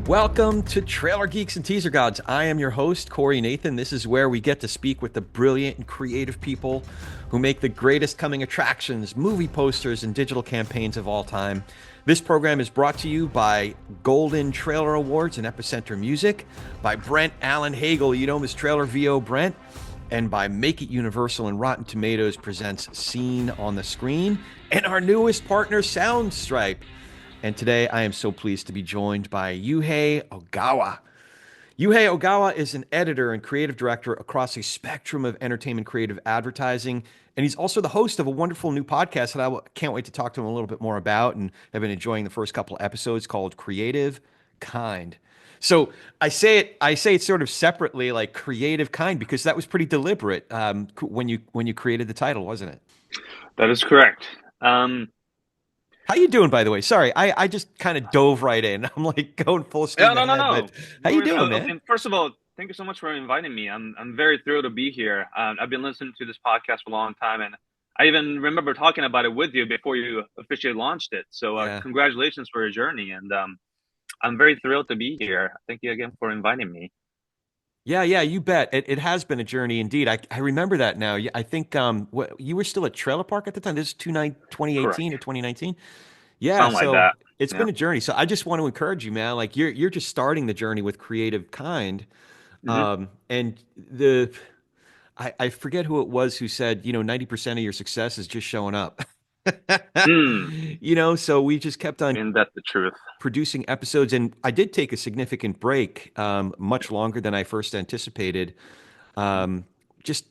Welcome to Trailer Geeks and Teaser Gods. I am your host, Corey Nathan. This is where we get to speak with the brilliant and creative people who make the greatest coming attractions, movie posters, and digital campaigns of all time. This program is brought to you by Golden Trailer Awards and Epicenter Music, by Brent Allen Hagel, you know him as Trailer VO Brent, and by Make It Universal and Rotten Tomatoes presents Seen on the Screen, and our newest partner, Soundstripe. And today I am so pleased to be joined by Yuhei Ogawa. Yuhei Ogawa is an editor and creative director across a spectrum of entertainment creative advertising, and he's also the host of a wonderful new podcast that I can't wait to talk to him a little bit more about, and have been enjoying the first couple episodes, called Creative Kind. So I say it sort of separately, like Creative Kind, because that was pretty deliberate when you created the title, wasn't it? That is correct. How you doing, by the way? Sorry, I just kind of dove right in. I'm like going full Yeah, steam no, no, ahead, no. but how No you worries. doing, man? And first of all, thank you so much for inviting me. I'm very thrilled to be here. I've been listening to this podcast for a long time, and I even remember talking about it with you before you officially launched it. So, Yeah. congratulations for your journey, and I'm very thrilled to be here. Thank you again for inviting me. Yeah, you bet. It has been a journey indeed. I remember that now. I think you were still at Trailer Park at the time. This is 2018 Correct. or 2019. Yeah, Something like so that. it's Yeah. been a journey. So I just want to encourage you, man. Like you're just starting the journey with Creative Kind. Hmm. And the I forget who it was who said, 90% of your success is just showing up. Mm. So we just kept on And that's the truth. producing episodes, and I did take a significant break, much longer than I first anticipated. Um, just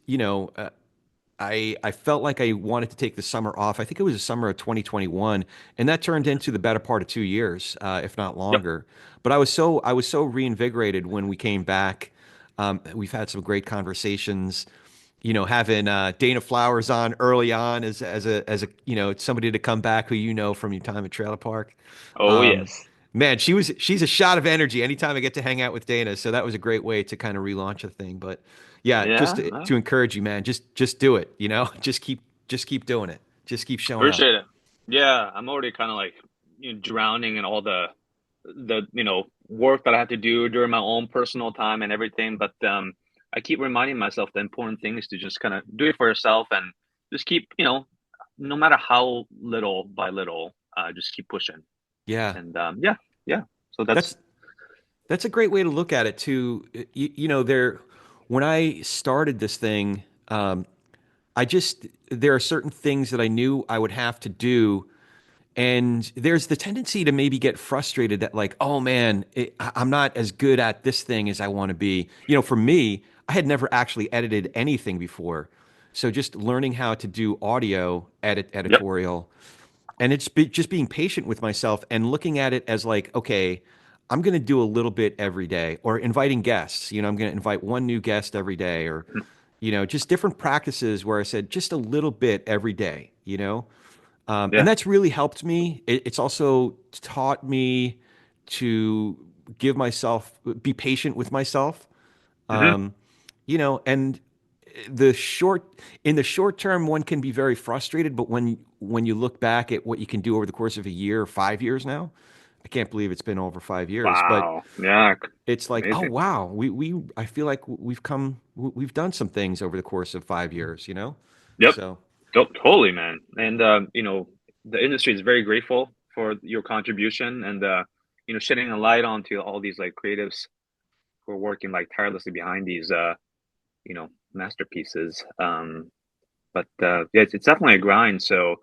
I felt like I wanted to take the summer off. I think it was the summer of 2021, and that turned into the better part of 2 years, if not Yep. longer. But I was so reinvigorated when we came back. We've had some great conversations. Having Dana Flowers on early on as a somebody to come back who from your time at Trailer Park. Oh Um, yes. Man, she's a shot of energy anytime I get to hang out with Dana. So that was a great way to kind of relaunch the thing. But yeah, just Yeah. to encourage you, man, just do it. Just keep doing it. Just keep showing up. Appreciate it. Yeah, I'm already kind of like drowning in all the work that I have to do during my own personal time and everything. But I keep reminding myself the important thing is to just kind of do it for yourself and just keep no matter how little by little, just keep pushing. Yeah, And yeah, yeah. So that's that's that's a great way to look at it too. There, when I started this thing, there are certain things that I knew I would have to do. And there's the tendency to maybe get frustrated that, like, oh man, I'm not as good at this thing as I want to be. For me, I had never actually edited anything before. So just learning how to do audio yep. editorial, and just being patient with myself and looking at it as like, okay, I'm going to do a little bit every day, or inviting guests. I'm going to invite one new guest every day, or just different practices where I said just a little bit every day. And Yeah. that's really helped me. It's also taught me to be patient with myself. Hmm. And the short in the short term, one can be very frustrated, but when you look back at what you can do over the course of a year, or 5 years now, I can't believe it's been over 5 years, but Wow. Yeah. it's like, oh Amazing. wow, I feel like we've done some things over the course of 5 years. Yep. So Totally, man. And the industry is very grateful for your contribution and shedding a light onto all these like creatives who are working like tirelessly behind these masterpieces. But yeah, it's definitely a grind. So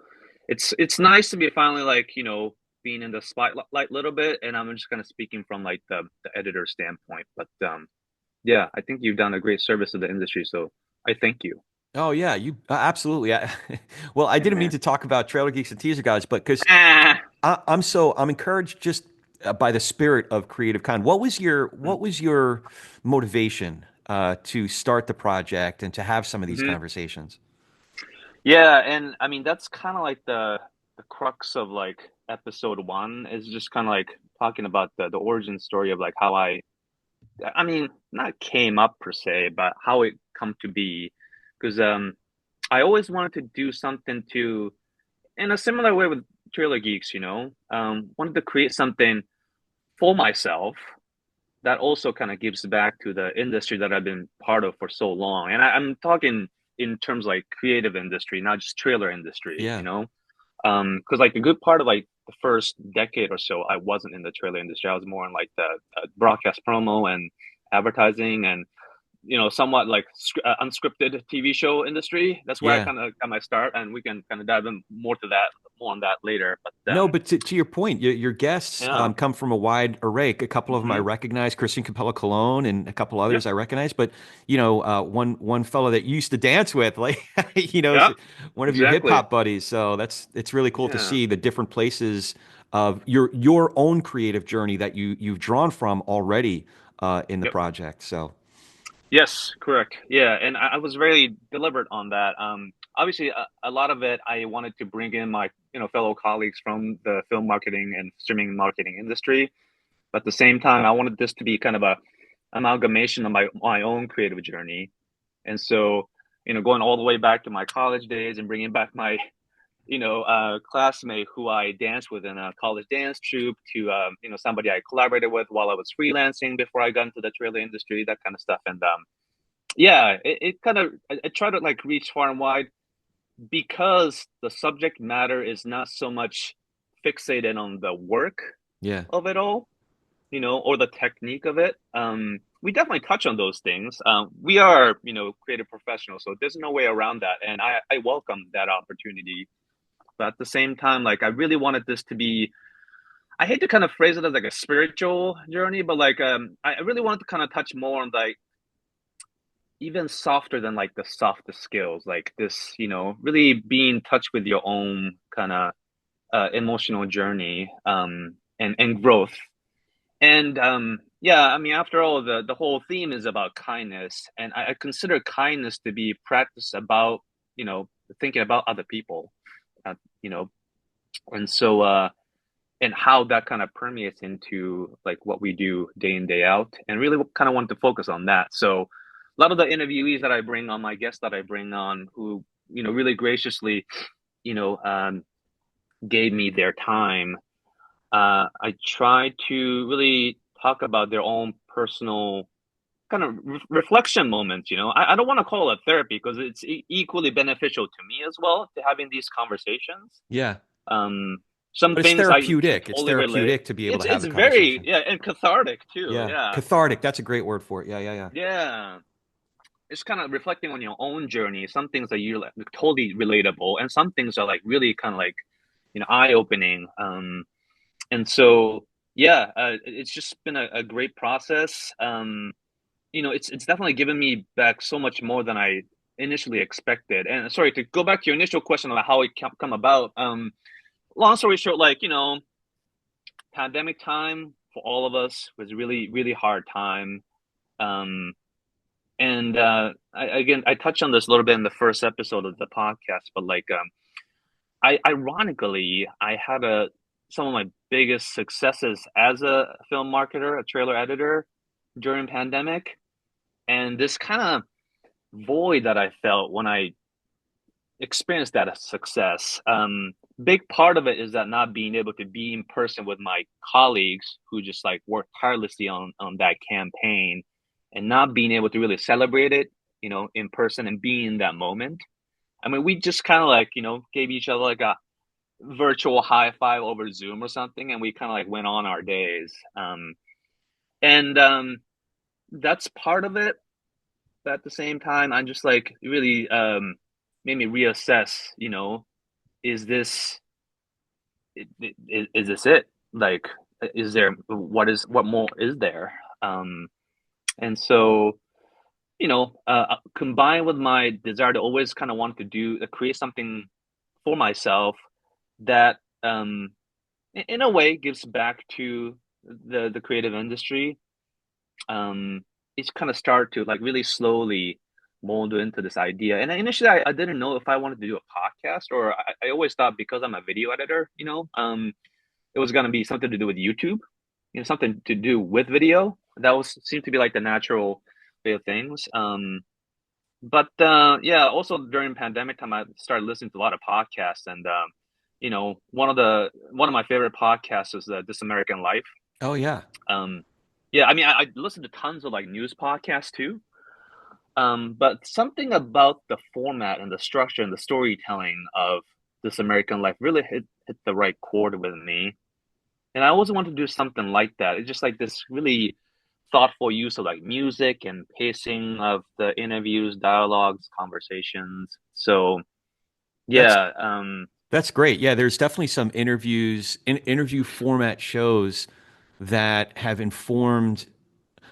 it's nice to be finally like being in the spotlight a little bit. And I'm just kind of speaking from like the editor standpoint. But yeah, I think you've done a great service to the industry. So I thank you. Oh yeah, you absolutely. Well, I Yeah, didn't mean man. to talk about Trailer Geeks and Teaser Guys, but because Ah. I'm encouraged just by the spirit of Creative Con. What was your motivation to start the project and to have some of these Mhm. conversations? Yeah, and I mean that's kind of like the crux of like episode one is just kind of like talking about the origin story of like how I mean not came up per se, but how it come to be. Because I always wanted to do something to in a similar way with Trailer Geeks, wanted to create something for myself, that also kind of gives back to the industry that I've been part of for so long. And I'm talking in terms like creative industry, not just trailer industry, Yeah. because like a good part of like the first decade or so, I wasn't in the trailer industry. I was more in like the broadcast promo and advertising and somewhat like unscripted TV show industry. That's where I Yeah. kind of got my start, and we can kind of dive in more on that later. But No, but to your point, your guests yeah, come from a wide array. A couple of them I hmm recognize, Christian Capella Cologne, and a couple yep, others I recognize. But one fellow that you used to dance with, like is yeah, one of your hip exactly, hop buddies. So it's really cool to yeah, see the different places of your own creative journey that you've drawn from already in the yep. project. So Yes, correct. Yeah, and I was very deliberate on that. Obviously, a lot of it I wanted to bring in my fellow colleagues from the film marketing and streaming marketing industry. But at the same time, I wanted this to be kind of a amalgamation of my own creative journey. And so, going all the way back to my college days and bringing back my classmate who I danced with in a college dance troupe to somebody I collaborated with while I was freelancing before I got into the trailer industry, that kind of stuff. And yeah, it kind of I try to like reach far and wide because the subject matter is not so much fixated on the work yeah, of it all, or the technique of it. We definitely touch on those things. We are, creative professionals, so there's no way around that. And I welcome that opportunity. But at the same time, like I really wanted this to be, I hate to kind of phrase it as like a spiritual journey, but like I really wanted to kind of touch more on like even softer than like the softest skills, like this, really be in touch with your own kind of emotional journey and growth. And yeah, I mean, after all, the whole theme is about kindness, and I consider kindness to be practice about thinking about other people, uh, you know, and so and how that kind of permeates into like what we do day in day out, and really kind of want to focus on that. So a lot of the interviewees that I bring on, my guests that I bring on, who really graciously you know um, gave me their time, I try to really talk about their own personal kind of reflection moments. I don't want to call it therapy because it's equally beneficial to me as well to having these conversations. yeah. Um, some But it's things I can therapeutic. It's totally relate. therapeutic to be able to have It's the very, conversation. yeah, and cathartic too. Yeah, Yeah, cathartic. That's a great word for it. Yeah, yeah, yeah. yeah. It's kind of reflecting on your own journey. Some things are you like totally relatable, and some things are like really kind of like eye opening. And so yeah, it's just been a great process. It's definitely given me back so much more than I initially expected. And sorry to go back to your initial question about how it come about. Long story short, like pandemic time for all of us was really really hard time. Um, and I touched on this a little bit in the first episode of the podcast, but like I ironically I had some of my biggest successes as a film marketer, a trailer editor during pandemic, and this kind of void that I felt when I experienced that success. Big part of it is that not being able to be in person with my colleagues who just like worked tirelessly on that campaign, and not being able to really celebrate it, in person and be in that moment. I mean, we just kind of like, gave each other like a virtual high five over Zoom or something, and we kind of like went on our days. And That's part of it. But at the same time, I'm just like really made me reassess, is this is this it? Like, is there what more is there? And so combined with my desire to always kind of want to do create something for myself that in a way gives back to the creative industry. It's kind of start to like really slowly mold into this idea. And initially, I didn't know if I wanted to do a podcast, or I always thought because I'm a video editor, it was going to be something to do with YouTube, something to do with video. That was seemed to be like the natural way of things. But Yeah, also during pandemic time, I started listening to a lot of podcasts, and one of my favorite podcasts is This American Life. Oh yeah. Um, Yeah, I mean, I listen to tons of like news podcasts too. But something about the format and the structure and the storytelling of This American Life really hit the right chord with me. And I always want to do something like that. It's just like this really thoughtful use of like music and pacing of the interviews, dialogues, conversations. So That's yeah, that's great. Yeah, there's definitely some interview format shows that have informed.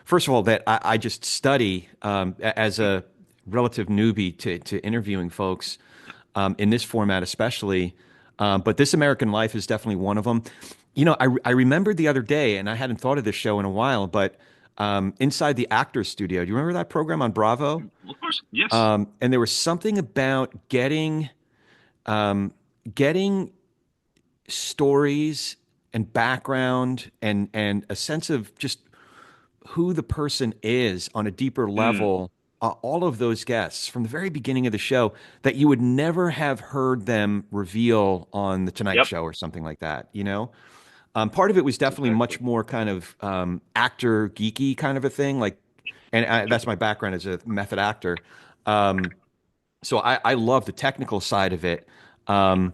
First of all, that I just study as a relative newbie to interviewing folks in this format, especially. But This American Life is definitely one of them. I remembered the other day, and I hadn't thought of this show in a while, but Inside the Actors Studio. Do you remember that program on Bravo? of course, yes. And there was something about getting stories and background and a sense of just who the person is on a deeper Mm, level, all of those guests from the very beginning of the show that you would never have heard them reveal on the Tonight yep, Show or something like that, you know? Part of it was definitely exactly. much more kind of actor geeky kind of a thing, like, and that's my background as a method actor. Um, so I love the technical side of it. Um,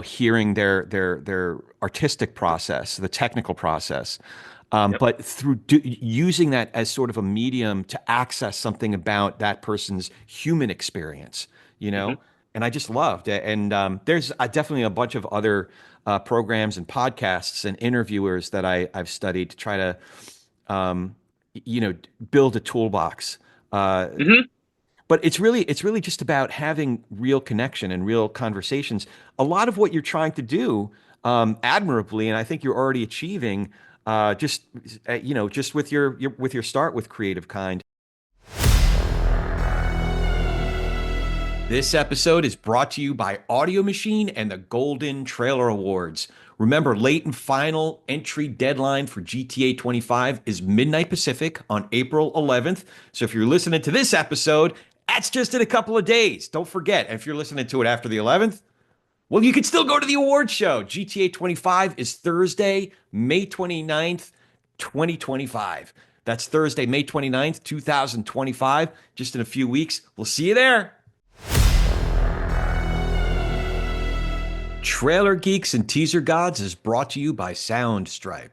hearing their artistic process, the technical process, Yep. but through using that as sort of a medium to access something about that person's human experience, you Hmm. know. And I just loved it. And there's definitely a bunch of other programs and podcasts and interviewers that I've studied to try to, um, build a toolbox. Uh, Hmm. but it's really just about having real connection and real conversations. A lot of what you're trying to do, admirably, and I think you're already achieving, just with your start with Creative Kind. This episode is brought to you by Audio Machine and the Golden Trailer Awards. Remember, late and final entry deadline for GTA 25 is midnight Pacific on April 11th. So if you're listening to this episode, that's just in a couple of days. Don't forget. And if you're listening to it after the 11th, well, you can still go to the awards show. GTA 25 is Thursday, May 29th, 2025. That's Thursday, May 29th, 2025. Just in a few weeks. We'll see you there. Trailer Geeks and Teaser Gods is brought to you by Soundstripe.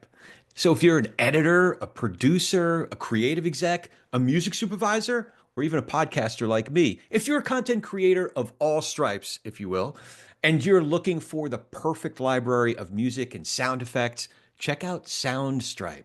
So if you're an editor, a producer, a creative exec, a music supervisor, or even a podcaster like me, if you're a content creator of all stripes, if you will, and you're looking for the perfect library of music and sound effects, check out Soundstripe.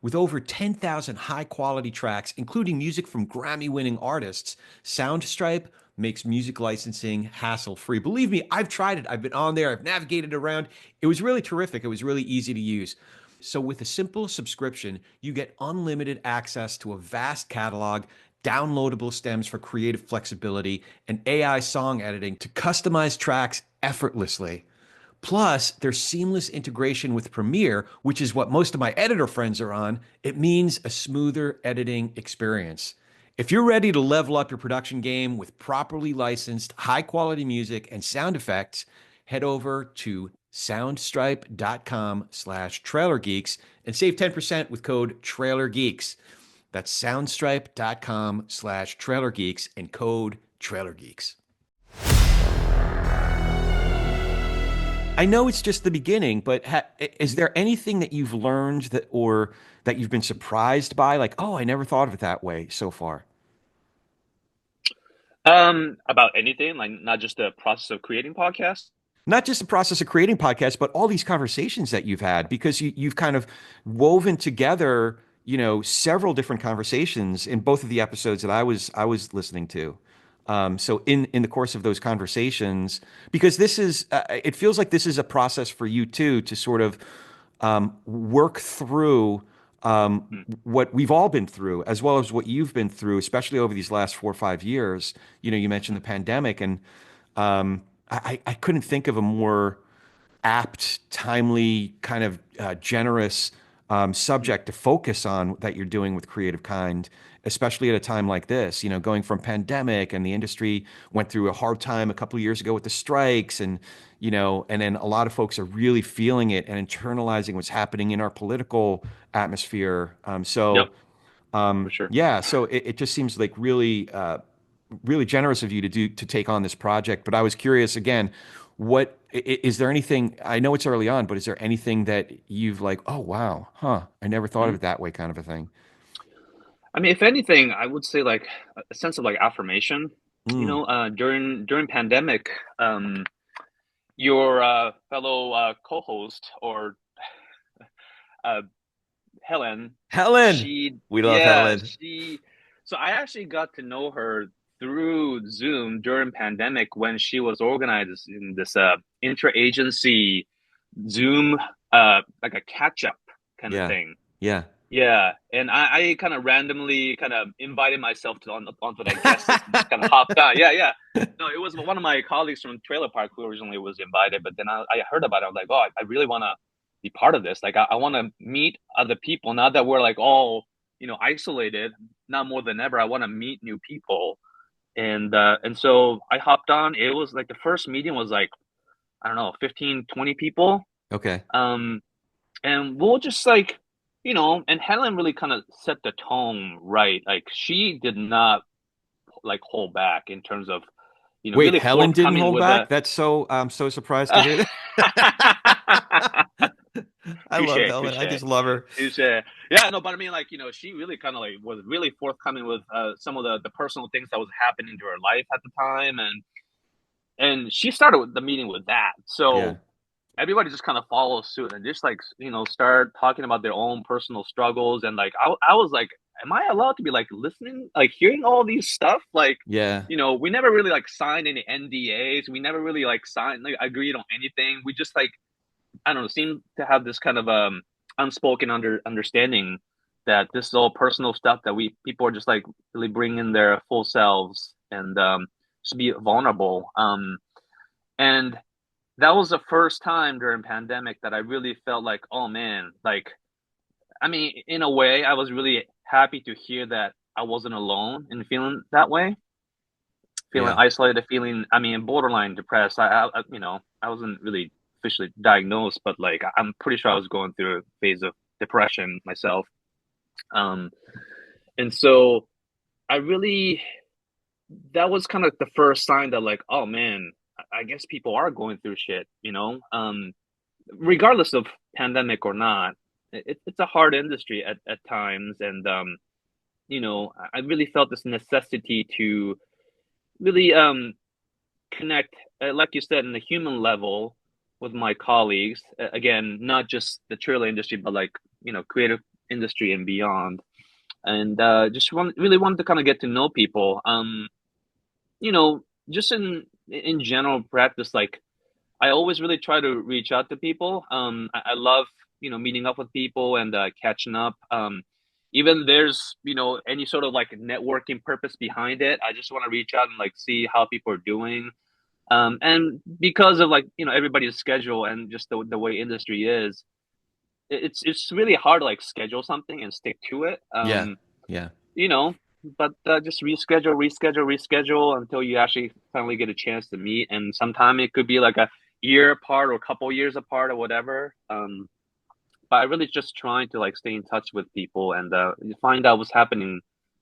With over 10,000 high quality tracks, including music from Grammy winning artists, Soundstripe makes music licensing hassle free. Believe me, I've tried it. I've been on there, I've navigated around. It was really terrific. It was really easy to use. So, with a simple subscription, you get unlimited access to a vast catalog, downloadable stems for creative flexibility, and AI song editing to customize tracks effortlessly. Plus, their seamless integration with Premiere, which is what most of my editor friends are on, it means a smoother editing experience. If you're ready to level up your production game with properly licensed, high quality music and sound effects, head over to soundstripe.com/trailergeeks and save 10% with code trailergeeks. That's soundstripe.com/trailergeeks and code trailergeeks. I know it's just the beginning, but is there anything that you've learned that you've been surprised by? Like, oh, I never thought of it that way so far. About anything, like not just the process of creating podcasts. Not just the process of creating podcasts, but all these conversations that you've had, because you've kind of woven together, several different conversations in both of the episodes that I was listening to. So in the course of those conversations, because it feels like this is a process for you too to sort of work through Mm, what we've all been through, as well as what you've been through, especially over these last 4 or 5 years. You mentioned the pandemic, and I couldn't think of a more apt, timely, kind of generous subject to focus on that you're doing with Creative Kind, especially at a time like this. You know, going from pandemic and the industry went through a hard time a couple of years ago with the strikes, and and then a lot of folks are really feeling it and internalizing what's happening in our political atmosphere. Yep, for sure. Yeah, so it just seems like really generous of you to take on this project. But I was curious again, is there anything, I know it's early on, but is there anything that you've like, oh wow, huh, I never thought of Mhm. it that way kind of a thing? I mean, if anything, I would say like a sense of like affirmation. Mm. During pandemic, your fellow co-host or uh, Helen, Helen, she, we love yeah, Helen. she, so I actually got to know her through Zoom during pandemic when she was organizing this interagency Zoom, like a catch up kind of Yeah, thing. yeah. Yeah, and I kind of randomly kind of invited myself onto that guest list and just kind of hopped on. Yeah, yeah. No, it was one of my colleagues from Trailer Park who originally was invited, but then I heard about it. I was like, oh, I really want to be part of this. Like, I want to meet other people now that we're like all, isolated, now more than ever. I want to meet new people. And so I hopped on. It was like the first meeting was like, I don't know, 15, 20 people. Okay. Um, and we'll just like and Helen really kind of set the tone right. Like she did not like hold back in terms of Wait, really Helen didn't forthcoming hold with back? the That's so, I'm so surprised to hear that. I touche, love Helen. I touche, just love her. touche. Yeah, no, but I mean, like, she really kind of like was really forthcoming with some of the personal things that was happening to her life at the time, and she started with the meeting with that. Yeah. So everybody just kind of follows suit and just like start talking about their own personal struggles. And like I was like, am I allowed to be like listening, like hearing all these stuff? Like, Yeah. we never really like signed any NDAs. We never really like signed, like agreed on anything. We just like, I don't know, seem to have this kind of unspoken understanding that this is all personal stuff that we people are just like really bringing their full selves and just be vulnerable. And that was the first time during pandemic that I really felt like, oh man, like, I mean, in a way, I was really happy to hear that I wasn't alone in feeling that way, feeling Yeah. isolated, feeling, I mean, borderline depressed. I wasn't really officially diagnosed, but like, I'm pretty sure I was going through a phase of depression myself. Um, and so I really, that was kind of the first sign that like, oh man, I guess people are going through shit. Regardless of pandemic or not, it's a hard industry at times. And, I really felt this necessity to really connect, like you said, in the human level with my colleagues. Again, not just the trailer industry, but like, creative industry and beyond. And just really wanted to kind of get to know people. You know, just in general practice, like I always really try to reach out to people. I love, meeting up with people and catching up. Even there's, any sort of like networking purpose behind it. I just want to reach out and like see how people are doing. And because of like, everybody's schedule and just the way industry is, it's really hard to like schedule something and stick to it. Yeah. Yeah. You know, but just reschedule until you actually finally get a chance to meet. And sometime it could be like a year apart or a couple years apart or whatever. But I really just trying to like stay in touch with people and find out what's happening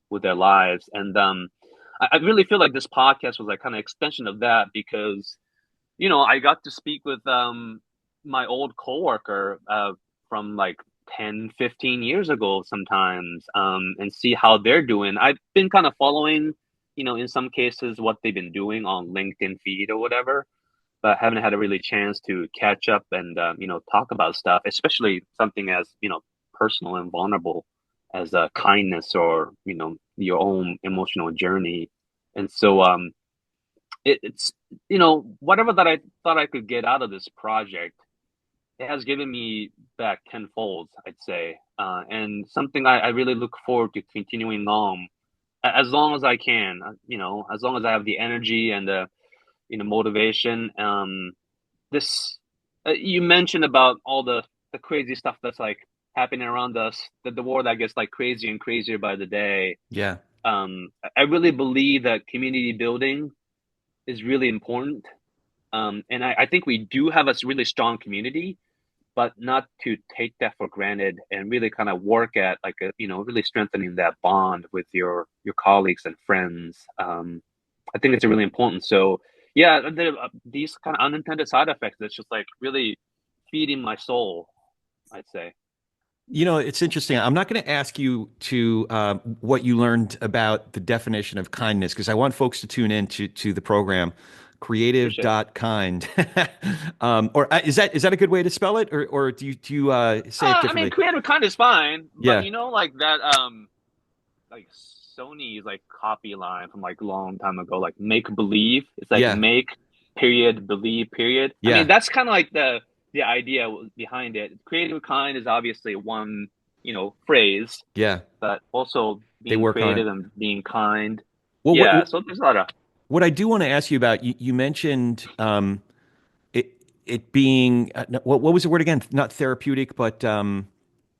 with their lives. And I really feel like this podcast was like kind of extension of that because I got to speak with my old coworker from like 10, 15 years ago sometimes and see how they're doing. I've been kind of following, in some cases what they've been doing on LinkedIn feed or whatever, but haven't had a really chance to catch up and, talk about stuff, especially something as, personal and vulnerable as kindness or, your own emotional journey. And so it's whatever that I thought I could get out of this project, it has given me back tenfold, I'd say, and something I really look forward to continuing on as long as I can. As long as I have the energy and the motivation. This you mentioned about all the crazy stuff that's like happening around us, that the world that gets like crazier and crazier by the day. Yeah. I really believe that community building is really important. And I think we do have a really strong community, but not to take that for granted and really kind of work at like really strengthening that bond with your colleagues and friends. I think it's really important. So yeah, these kind of unintended side effects that's just like really feeding my soul, I'd say. It's interesting. I'm not going to ask you to what you learned about the definition of kindness because I want folks to tune in to the program, Appreciate it. creative.kind. Or is that a good way to spell it, or do you say it I mean, differently? creative kind is fine, but Yeah, like that, like Sony's like copy line from like a long time ago, like make believe. It's like yeah, make period believe period. I mean, yeah, that's kind of like the idea behind it. Creative kind is obviously one phrase, yeah. but also They being work on it. creative and being kind. Well, Yeah, so there's a lot of what I do want to ask you about, you mentioned it being what was the word again? Not therapeutic, but uh,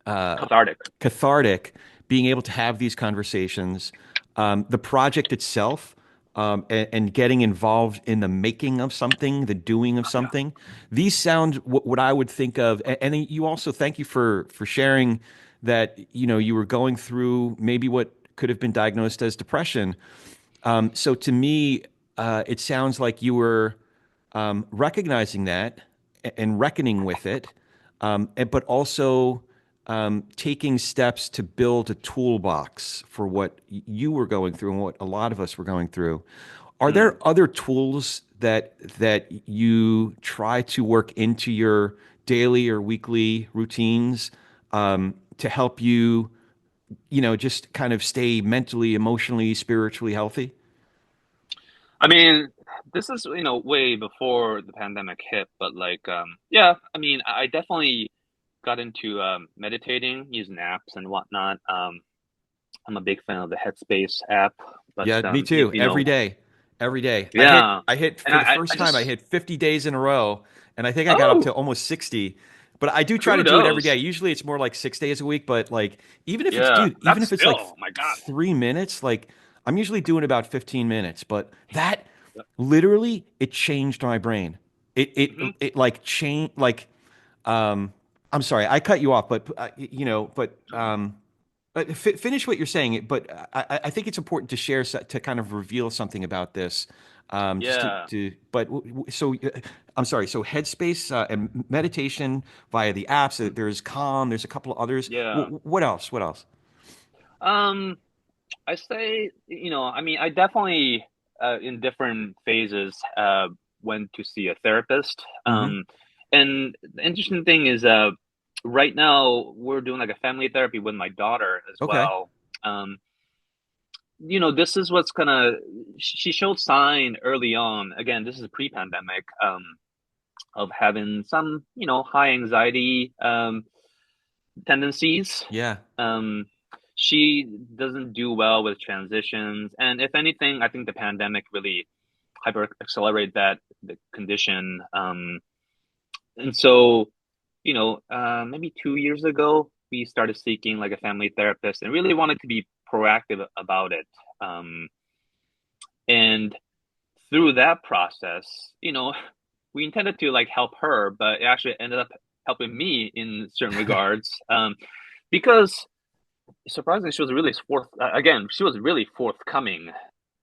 cathartic. cathartic, being able to have these conversations, the project itself, and getting involved in the making of something, the doing of Yeah. something. These sound what I would think of, and you also thank you for sharing that you were going through maybe what could have been diagnosed as depression. So to me, it sounds like you were recognizing that and reckoning with it, but also taking steps to build a toolbox for what you were going through and what a lot of us were going through. Are there Mm. other tools that you try to work into your daily or weekly routines to help you, just kind of stay mentally, emotionally, spiritually healthy? I mean, this is way before the pandemic hit, but like yeah, I mean, I definitely got into meditating using apps and whatnot. I'm a big fan of the Headspace app, but Yeah, me too. Every day, every day. I hit yeah, I hit and for the I first time. I just hit 50 days in a row, and I think I got up to oh, almost 60. But I do try to do it every day. kudos. Usually it's more like 6 days a week. But like Yeah, even that's if it's like still, oh my God. 3 minutes, like I'm usually doing about 15 minutes. But that Yep. literally it changed my brain. Hmm. It like changed like I'm sorry I cut you off, but finish what you're saying, but I think it's important to share to kind of reveal something about this. Just Yeah, but I'm sorry. So Headspace and meditation via the apps. There's Calm. There's a couple of others. yeah. What else? What else? Um, I say, I mean, I definitely in different phases went to see a therapist. Hmm. And the interesting thing is right now we're doing like a family therapy with my daughter as Okay. well. Um, this is what's gonna she showed sign early on. Again, this is pre-pandemic, of having some, high anxiety tendencies. Yeah. Um, she doesn't do well with transitions, and if anything, I think the pandemic really hyper accelerated that the condition. And so, maybe 2 years ago, we started seeking like a family therapist, and really wanted to be proactive about it. Um, and through that process, we intended to like help her, but it actually ended up helping me in certain regards. Because surprisingly, she was really she was really forthcoming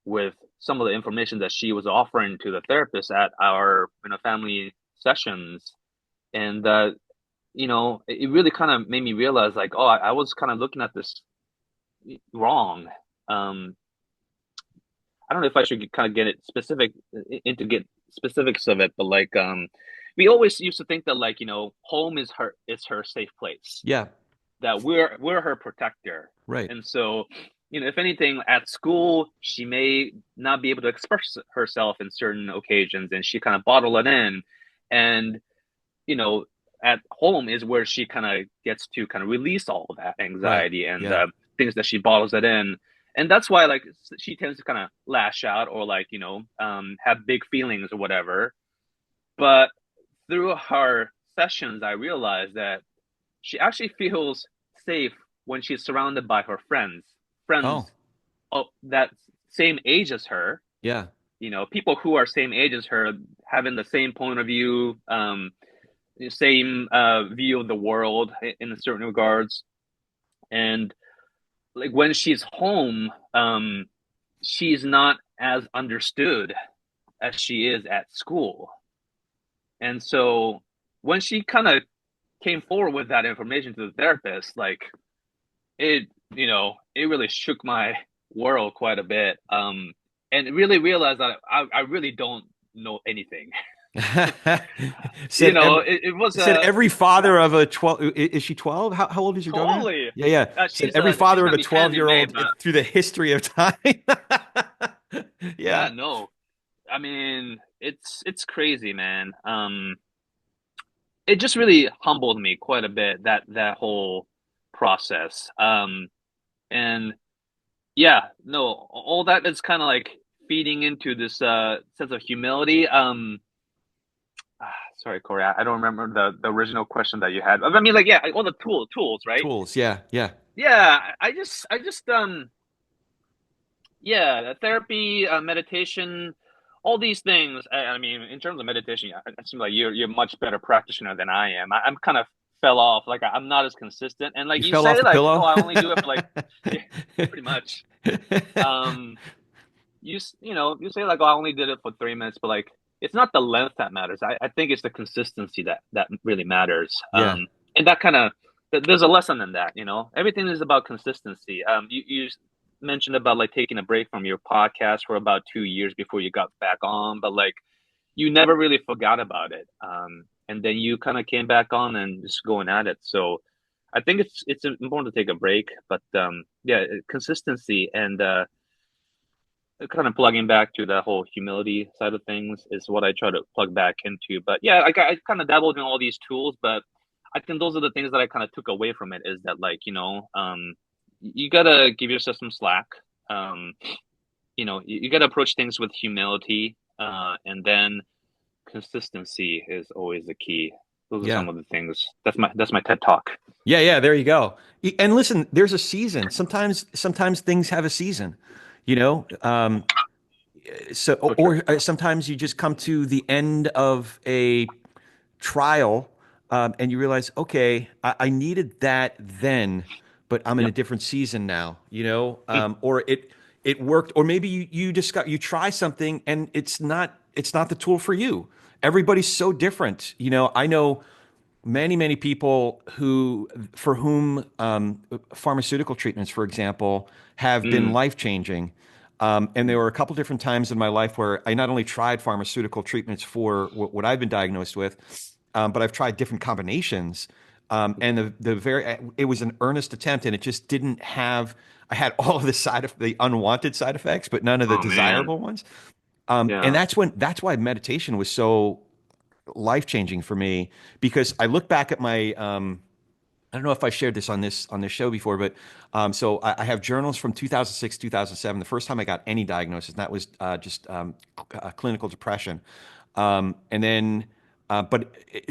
with some of the information that she was offering to the therapist at our family sessions, and it really kind of made me realize like, oh, I was kind of looking at this wrong. Um, I don't know if I should kind of get it specific into get specifics of it, but like we always used to think that like home is her safe place, Yeah. that we're her protector. Right. And so, if anything, at school, she may not be able to express herself in certain occasions, and she kind of bottle it in. And, you know, at home is where she kind of gets to kind of release all of that Right. anxiety and Yeah. things that she bottles it in. And that's why, like, she tends to kind of lash out or, like, have big feelings or whatever. But through her sessions, I realized that she actually feels safe when she's surrounded by her Oh, friends that same age as her, yeah. people who are same age as her, having the same point of view, same view of the world in certain regards. And like when she's home, she's not as understood as she is at school. And so when she kind of came forward with that information to the therapist, like it really shook my world quite a bit. And really realized that I really don't know anything. said every It was said every yeah, father of a 12, is she 12? How old is your daughter now? totally. Yeah, yeah. Said every She's father of gonna a be 10 in May, 12-year-old but through the history of time. yeah, Yeah. no. I mean, it's crazy, man. It just really humbled me quite a bit, that whole process. And yeah, no, all that is kind of like feeding into this sense of humility. Sorry, Corey, I don't remember the original question that you had. I mean, like, yeah, all the tools, right? Tools. Yeah, yeah. Yeah, I just yeah, therapy, meditation, all these things. I mean, in terms of meditation, it seems like you're much better practitioner than I am. I'm kind of fell off. Like I'm not as consistent. And like You you fell off say, the like, oh, pillow? I only do it for like, yeah, pretty much. Um, you say like, oh, I only did it for 3 minutes, but like, it's not the length that matters. I think it's the consistency that really matters. Yeah. And that kind of there's a lesson in that. Everything is about consistency. You mentioned about like taking a break from your podcast for about 2 years before you got back on, but like you never really forgot about it. And then you kind of came back on and just going at it. So I think it's important to take a break, but yeah, consistency and kind of plugging back to the whole humility side of things is what I try to plug back into. But yeah, I kind of dabbled in all these tools, but I think those are the things that I kind of took away from it is that like, you gotta give yourself some slack. Um, you gotta approach things with humility, and then consistency is always the key. Those are Yeah. some of the things. That's my TED talk. Yeah, yeah, there you go. And listen, there's a season. Sometimes things have a season, you know? So So true. or sometimes you just come to the end of a trial, and you realize, okay, I needed that then, but I'm in a Yep. different season now, Mm. or it worked, or maybe you try something and it's not the tool for you. Everybody's so different. I know many people for whom pharmaceutical treatments, for example, have been Mm. life changing. And there were a couple different times in my life where I not only tried pharmaceutical treatments for what I've been diagnosed with, but I've tried different combinations. And it was an earnest attempt, and it just didn't have. I had all of the unwanted side effects, but none of the Oh man. desirable ones. And Yeah. that's why meditation was so life changing for me, because I look back at my I don't know if I shared this on this show before, but so I have journals from 2006, 2007, the first time I got any diagnosis, and that was just clinical depression. And then,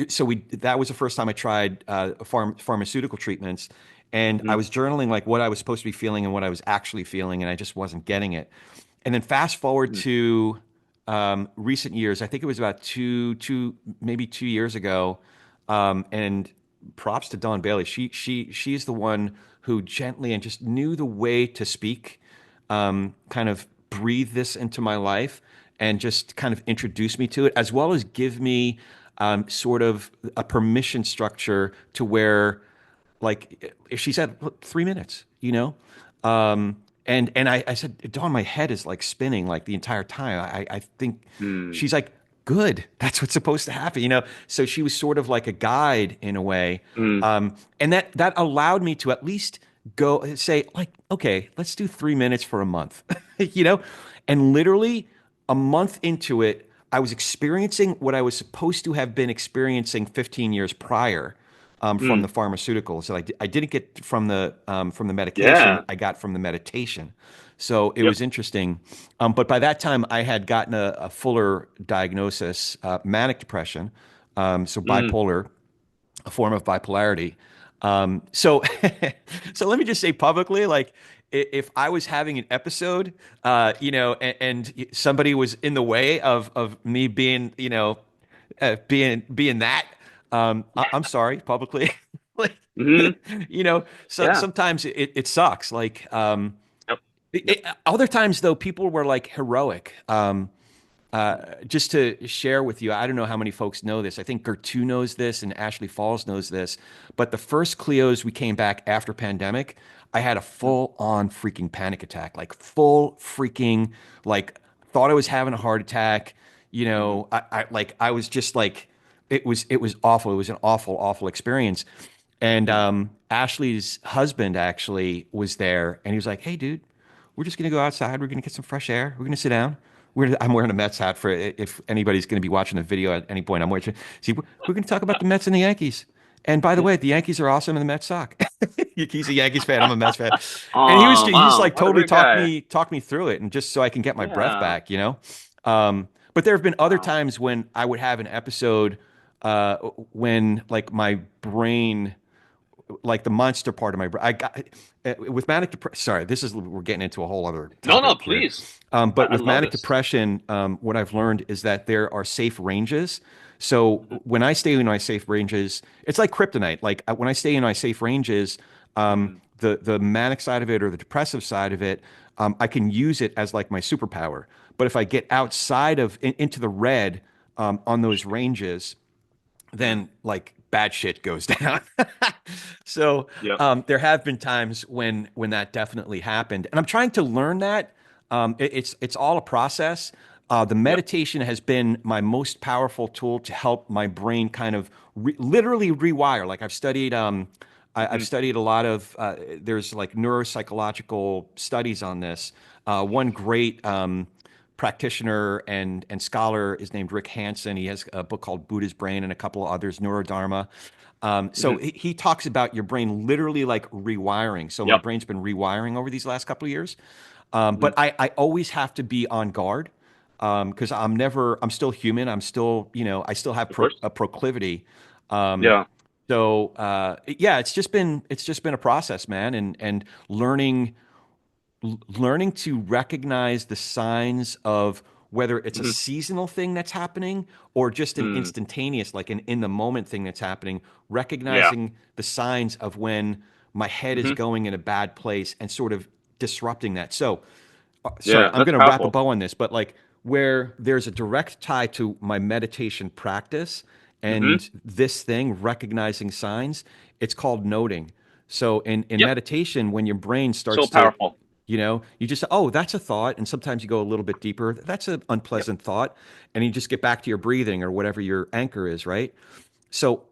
so that was the first time I tried pharmaceutical treatments, and I Hmm. was journaling like what I was supposed to be feeling and what I was actually feeling, and I just wasn't getting it. And then fast forward to recent years, I think it was about maybe 2 years ago, and props to Dawn Bailey. She's the one who gently and just knew the way to speak, kind of breathe this into my life, and just kind of introduce me to it, as well as give me sort of a permission structure to where, like, if she said, "Look, 3 minutes," and I said, Dawn, my head is like spinning like the entire time. I think Mm. she's like, good. That's what's supposed to happen. So she was sort of like a guide in a way, Mm. and that allowed me to at least go say like, okay, let's do 3 minutes for a month, you know, and literally a month into it, I was experiencing what I was supposed to have been experiencing 15 years prior, from the Mm. pharmaceuticals. So I didn't get from the medication. Yeah. I got from the meditation. So it Yep. was interesting. But by that time, I had gotten a fuller diagnosis, manic depression, so Mm. bipolar, a form of bipolarity. So, so let me just say publicly, like, if I was having an episode, and somebody was in the way of me being, being that, I'm sorry publicly. Like, Hmm. so Yeah. sometimes it sucks. Like, Yep. Yep. other times though, people were like heroic. Just to share with you, I don't know how many folks know this. I think Gertu knows this and Ashley Falls knows this. But the first Cleos we came back after pandemic, I had a full on freaking panic attack, like full freaking, like thought I was having a heart attack. Hmm. I was just like, it was awful. It was an awful, awful experience. And Hmm. Ashley's husband actually was there, and he was like, "Hey, dude, we're just gonna go outside. We're gonna get some fresh air. We're gonna sit down. I'm wearing a Mets hat for if anybody's gonna be watching the video at any point. I'm watching. See, we're gonna talk about the Mets and the Yankees. And by the way, the Yankees are awesome, and the Mets suck. He's a Yankees fan. I'm a Mets fan. And Oh, he's wow. like What a totally great guy. talked me through it, and just so I can get my breath Yeah. back. But there have been other Wow. times when I would have an episode when like my brain, like the monster part of my brain. I got with manic depression. Sorry, this is we're getting into a whole other No, no, topic here. please. But I with love manic this. depression, what I've learned is that there are safe ranges. So Hmm. when I stay in my safe ranges, it's like kryptonite. Like when I stay in my safe ranges, Hmm. the manic side of it or the depressive side of it, I can use it as like my superpower. But if I get outside of into the red on those ranges, Yeah. then like bad shit goes down. So Yep. there have been times when that definitely happened, and I'm trying to learn that. It's all a process. The Yep. meditation has been my most powerful tool to help my brain kind of literally rewire. Like I've Hmm. studied a lot of. There's like neuropsychological studies on this. One great practitioner and scholar is named Rick Hansen. He has a book called Buddha's Brain and a couple of others, Neurodharma. So Hmm. he talks about your brain literally like rewiring. So my Yep. brain's been rewiring over these last couple of years. Hmm. But I always have to be on guard because I'm still human. I'm still, I still have Of course. a proclivity. Um, Yeah. yeah, it's just been a process, man, and learning to recognize the signs of whether it's a Hmm. seasonal thing that's happening or just an Hmm. instantaneous, like an in the moment thing that's happening, Yeah. recognizing the signs of when my head is Hmm. going in a bad place and sort of disrupting that. So, sorry, Yeah. I'm That's going to wrap a powerful. bow on this, but like where there's a direct tie to my meditation practice Hmm. and this thing, recognizing signs, it's called noting. So in Yep. meditation, when your brain So starts to powerful. you just, oh, that's a thought. And sometimes you go a little bit deeper. That's an Yep. unpleasant thought. And you just get back to your breathing or whatever your anchor is, right? So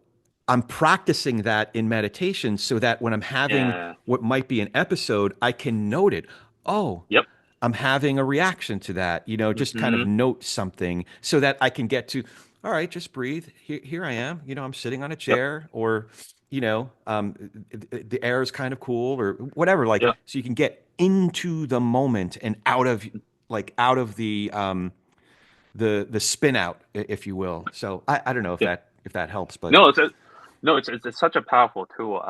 I'm practicing that in meditation so that when I'm having Yeah. what might be an episode, I can note it. Oh, Yep. I'm having a reaction to that, just kind of Hmm. note something so that I can get to, all right, just breathe. Here I am. I'm sitting on a Yep. chair or, the air is kind of cool or whatever. Like, Yep. so you can get into the moment and out of the spin out, if you will. So I don't know if Yeah. that helps, but No, no, it's such a powerful tool.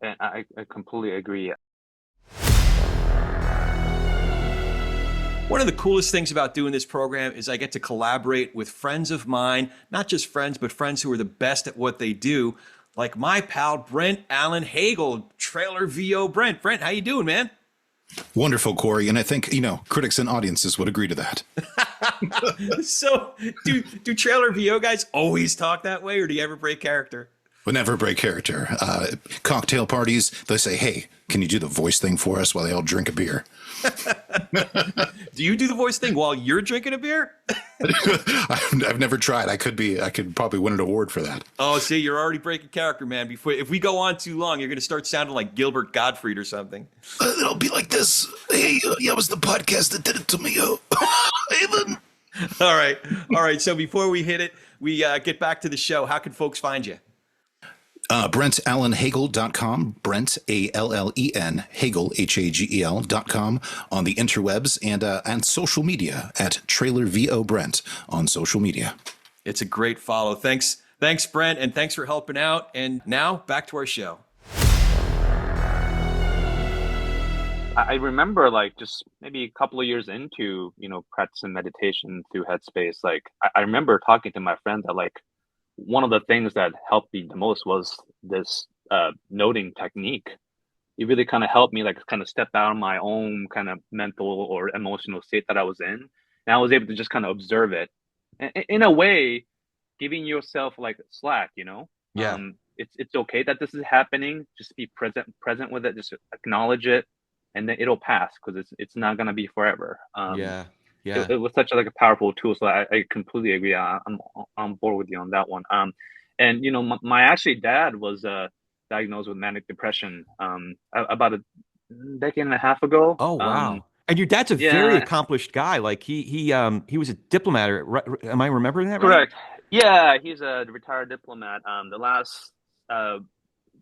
And I completely agree. one of the coolest things about doing this program is I get to collaborate with friends of mine, not just friends, but friends who are the best at what they do, like my pal Brent Allen Hagel, Trailer VO Brent. Brent, how you doing, man? Wonderful, Corey. And I think, critics and audiences would agree to that. So, do Trailer VO guys always talk that way, or do you ever break character? Would never break character. Cocktail parties, they say, hey, can you do the voice thing for us while they all drink a beer? Do you do the voice thing while you're drinking a beer? I've never tried. I could probably win an award for that. Oh, see, you're already breaking character, man. If we go on too long, you're going to start sounding like Gilbert Gottfried or something. It'll be like this. Hey, yeah, it was the podcast that did it to me. Evan. All right. So before we hit it, we get back to the show. How can folks find you? BrentAllenHagel.com, Brent, Allen, Hagel, Hagel.com on the interwebs and social media at Trailer VO Brent on social media. It's a great follow. Thanks Thanks, Brent, and thanks for helping out. And now back to our show. I remember like just maybe a couple of years into, practicing meditation through Headspace, like I remember talking to my friend that like one of the things that helped me the most was this noting technique. It really kind of helped me like kind of step out of my own kind of mental or emotional state that I was in. And I was able to just kind of observe it. In a way, giving yourself like slack, Yeah. It's okay that this is happening. Just be present with it, just acknowledge it, and then it'll pass because it's not gonna be forever. Yeah. It was such a powerful tool. So I completely agree. I'm on board with you on that one. And my actually dad was diagnosed with manic depression about a decade and a half ago. Oh, wow. And your dad's a very Yeah, accomplished guy. Like he was a diplomat. Am I remembering that right? correct. Yeah, he's a retired diplomat. The last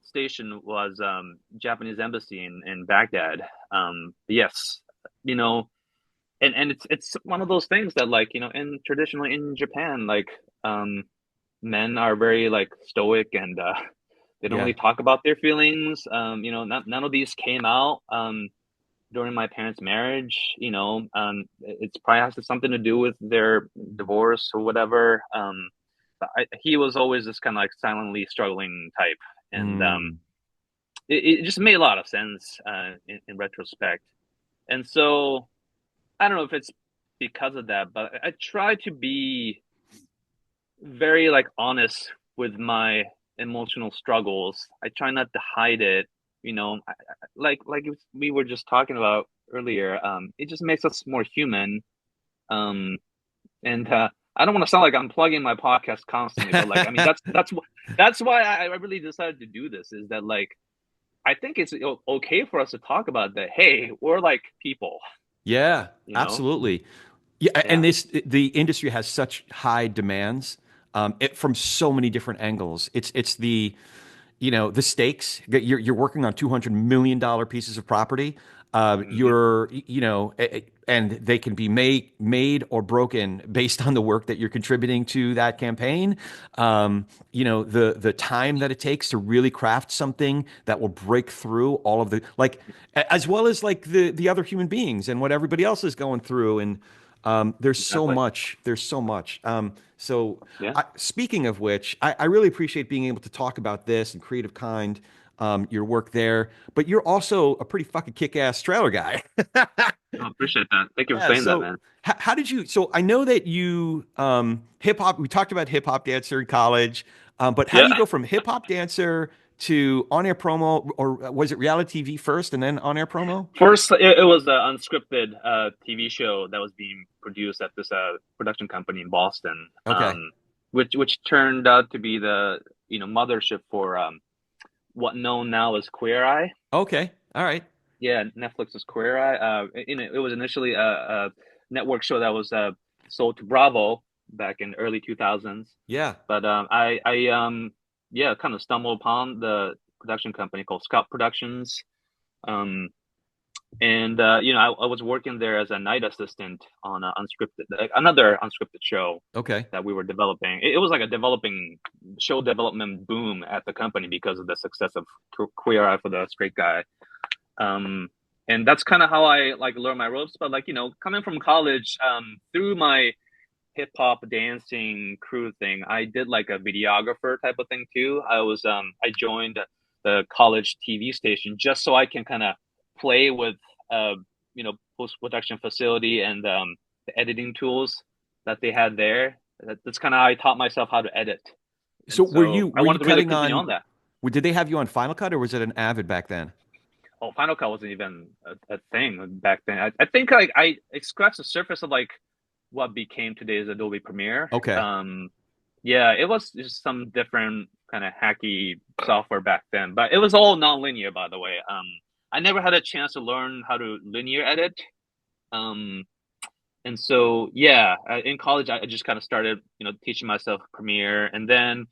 station was Japanese embassy in Baghdad. Yes, you know, and it's one of those things that like in traditionally in Japan, like men are very like stoic and they don't Yeah. really talk about their feelings. None of these came out during my parents' marriage. It's probably has something to do with their divorce or whatever. He was always this kind of like silently struggling type, and Mm. it just made a lot of sense in retrospect. And so I don't know if it's because of that, but I try to be very like honest with my emotional struggles. I try not to hide it. Like we were just talking about earlier. It just makes us more human. Um, and I don't want to sound like I'm plugging my podcast constantly, but like I mean that's why I really decided to do this. Is that like I think it's okay for us to talk about that. Hey, we're like people, Yeah, you know? absolutely. Yeah, and Yeah, the industry has such high demands from so many different angles. It's the the stakes. You're working on $200 million pieces of property. hmm You're and they can be made or broken based on the work that you're contributing to that campaign. The time that it takes to really craft something that will break through all of the like, as well as like the other human beings and what everybody else is going through. And there's so exactly. much. There's so much. Yeah. Speaking of which, I really appreciate being able to talk about this and Creative Kind, your work there. But you're also a pretty fucking kick-ass trailer guy. I appreciate that. Thank you for Yeah. saying that, So man. how did you? So I know that you hip hop. We talked about hip hop dancer in college, but how do you Yeah. go from hip hop dancer to on-air promo, or was it reality TV first and then on-air promo? First, it was an unscripted TV show that was being produced at this production company in Boston, Okay. which turned out to be the mothership for what known now as Queer Eye. Okay. All right. Yeah, Netflix's Queer Eye. It was initially a network show that was sold to Bravo back in early 2000s. Yeah. But I kind of stumbled upon the production company called Scout Productions. Um, and I was working there as a night assistant on another unscripted show Okay. that we were developing. It was like a developing show development boom at the company because of the success of Queer Eye for the Straight Guy. Um, and that's kind of how I like learned my ropes. But like coming from college, through my hip hop dancing crew thing, I did like a videographer type of thing too. I joined the college TV station just so I can kind of play with uh post production facility and the editing tools that they had there. That's kind of how I taught myself how to edit, So and were you so I were you wanted to really cutting continue on on? that. Did they have you on Final Cut or was it an Avid back then? Oh, Final Cut wasn't even a thing back then. I think like I scratched the surface of like what became today's Adobe Premiere. Okay. Yeah, it was just some different kind of hacky software back then, but it was all non-linear, by the way. I never had a chance to learn how to linear edit. Um, and so yeah, in college I just kind of started, teaching myself Premiere, and then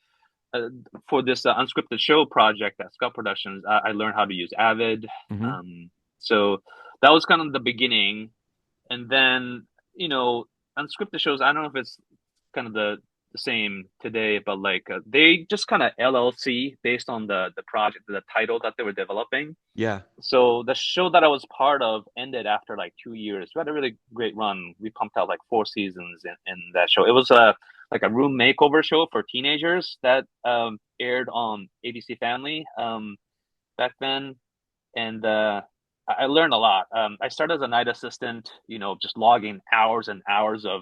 uh, for this unscripted show project at Scout Productions, I learned how to use Avid. Hmm. So that was kind of the beginning, and then unscripted shows. I don't know if it's kind of the the same today, but like they just kind of LLC based on the project, the title that they were developing. Yeah. So the show that I was part of ended after like 2 years. We had a really great run. We pumped out like 4 seasons in that show. It was a like a room makeover show for teenagers that aired on ABC Family back then, and I learned a lot. I started as a night assistant, just logging hours and hours of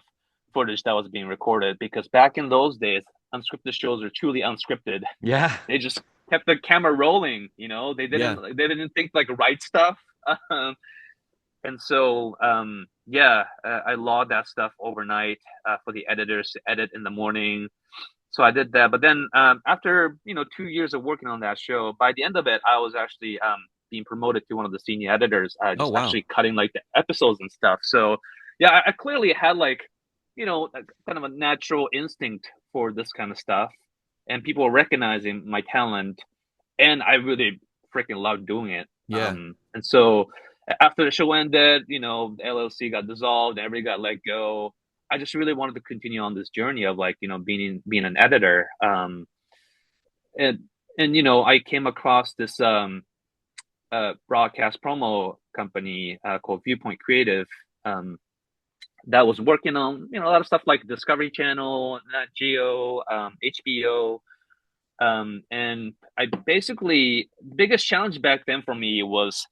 footage that was being recorded because back in those days, unscripted shows are truly unscripted. Yeah. They just kept the camera rolling. They Yeah. didn't think like write stuff. And so yeah, I logged that stuff overnight for the editors to edit in the morning. So I did that, but then after 2 years of working on that show, by the end of it, I was actually being promoted to one of the senior editors, Oh, just wow. actually cutting like the episodes and stuff. So yeah, I clearly had like kind of a natural instinct for this kind of stuff, and people were recognizing my talent, and I really freaking loved doing it. Yeah. And so after the show ended, the LLC got dissolved, everybody got let go. I just really wanted to continue on this journey of like being an editor. And I came across this broadcast promo company called Viewpoint Creative that was working on a lot of stuff like Discovery Channel, Nat Geo, HBO. And I basically, the biggest challenge back then for me was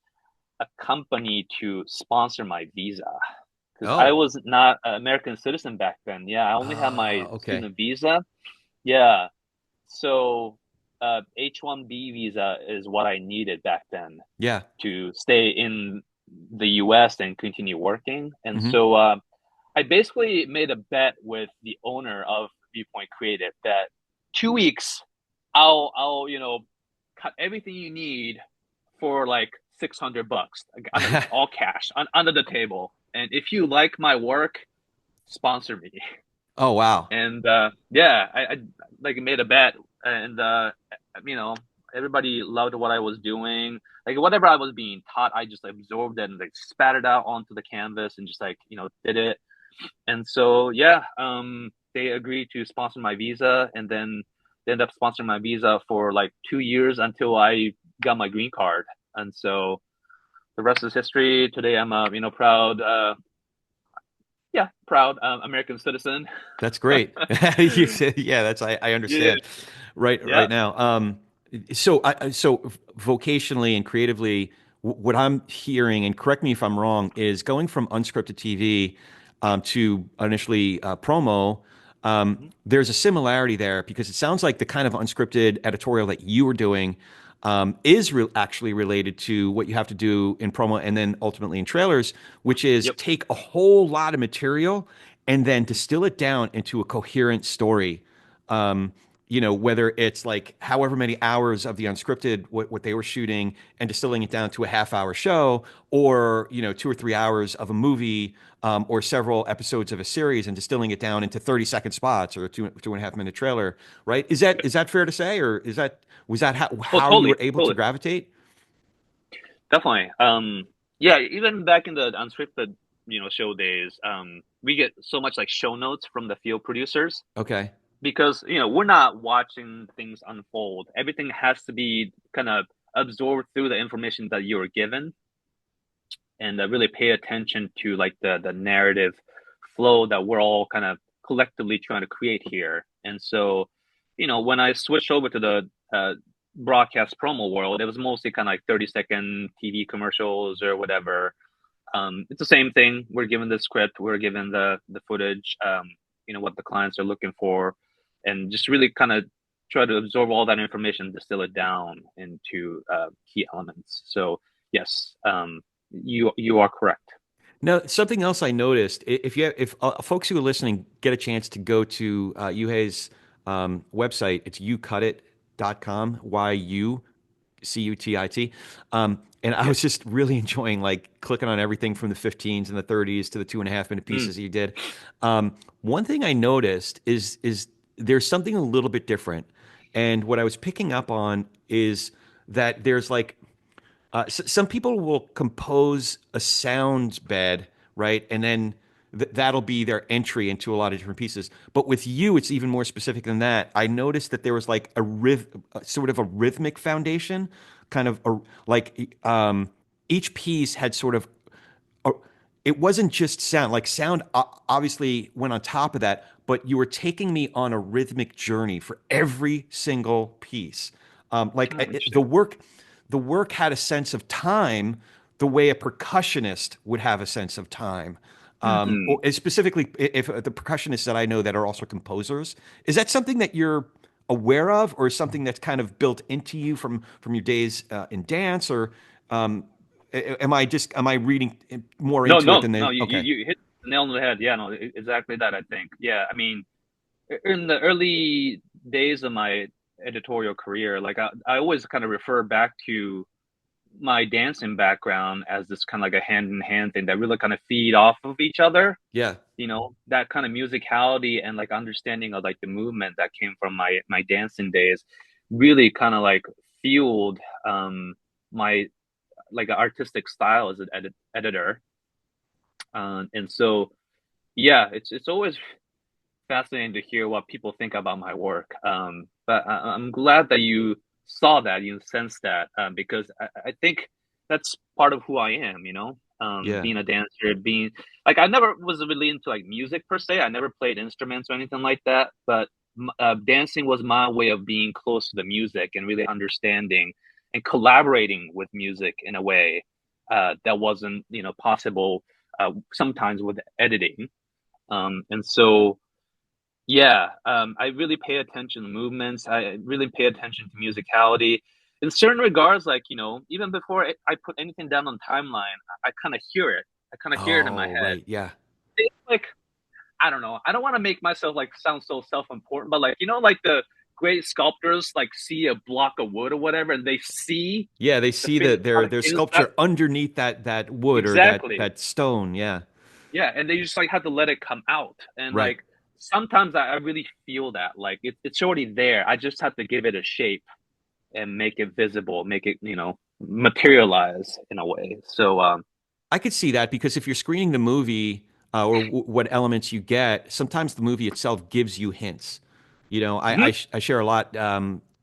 a company to sponsor my visa because I Oh. was not an American citizen back then. Yeah, I only had my Okay. student visa. Yeah, so H-1B visa is what I needed back then Yeah. to stay in the US and continue working. And Hmm. so I basically made a bet with the owner of Viewpoint Creative that 2 weeks I'll cut everything you need for like $600, all cash under the table. And if you like my work, sponsor me. Oh, wow. And yeah, I like made a bet, and you know everybody loved what I was doing. Like whatever I was being taught, I just absorbed it and like spat it out onto the canvas and just like did it. And so yeah, they agreed to sponsor my visa, and then they ended up sponsoring my visa for like 2 years until I got my green card. And so the rest is history. Today I'm a proud yeah proud American citizen. That's great. You said, yeah, I Yeah, understand right yeah. now. So vocationally and creatively, what I'm hearing, and correct me if I'm wrong, is going from unscripted TV to initially promo. Mhm. There's a similarity there because it sounds like the kind of unscripted editorial that you were doing is actually related to what you have to do in promo and then ultimately in trailers, which is Yep. take a whole lot of material and then distill it down into a coherent story. Um, whether it's like however many hours of the unscripted, what they were shooting and distilling it down to a half-hour show, or 2 or 3 hours of a movie, or several episodes of a series and distilling it down into 30-second spots or a 2.5 minute trailer, right? Is that fair to say, or was that Oh, how you were totally, able to totally, gravitate? definitely. Yeah, even back in the unscripted, show days, we get so much like show notes from the field producers Okay. because we're not watching things unfold. Everything has to be kind of absorbed through the information that you're given, and really pay attention to like the narrative flow that we're all kind of collectively trying to create here. And so, when I switched over to the broadcast promo world, it was mostly kind of like 30-second TV commercials or whatever. It's the same thing. We're given the script, we're given the footage, what the clients are looking for, and just really kind of try to absorb all that information, distill it down into key elements. So yes, you are correct. Now, something else I noticed, if folks who are listening get a chance to go to Yuhei's website, it's youcutit.com, Yucutit. And I Yeah. was just really enjoying like clicking on everything from the 15s and the 30s to the 2.5 minute Mm, pieces you did. One thing I noticed is there's something a little bit different. And what I was picking up on is that there's like some people will compose a sound bed, right? And then that'll be their entry into a lot of different pieces. But with you, it's even more specific than that. I noticed that there was like sort of a rhythmic foundation, kind of each piece had sort of a, it wasn't just sound. Like sound obviously went on top of that, but you were taking me on a rhythmic journey for every single piece. The work had a sense of time, the way a percussionist would have a sense of time. Hmm. Or specifically, if the percussionists that I know that are also composers, is that something that you're aware of, or something that's kind of built into you from your days in dance, or um, am I reading more No, into it no, than no. they? You Okay, you hit the nail on the head. Yeah, no, exactly that. I think. Yeah, I mean, in the early days of my editorial career, like I always kind of refer back to my dancing background as this kind of like a hand in hand thing that really kind of feed off of each other. yeah, You know, that kind of musicality and like understanding of like the movement that came from my dancing days really kind of like fueled my like artistic style as an editor. And so yeah, it's always fascinating to hear what people think about my work. But I'm glad that you saw that, you sensed that, because I think that's part of who I am, you know, yeah. being a dancer, being like, I never was really into like music per se. I never played instruments or anything like that, but dancing was my way of being close to the music and really understanding and collaborating with music in a way that wasn't, you know, possible sometimes with editing. And so, yeah, I really pay attention to movements. I really pay attention to musicality. In certain regards, like, you know, even before I put anything down on timeline, I kind of hear it. I kind of hear it in my Oh, head. right, yeah, It's like, I don't know. I don't want to make myself like sound so self-important, but like, you know, like the great sculptors like see a block of wood or whatever, and they see yeah. They the see finished their product inside. sculpture underneath that wood or Exactly. that stone. Yeah, Yeah, and they just like have to let it come out. And right. like sometimes I really feel that like it's already there. I just have to give it a shape and make it visible, make it, you know, materialize in a way. So I could see that because if you're screening the movie or what elements you get, sometimes the movie itself gives you hints. You know, mhm, I share a lot.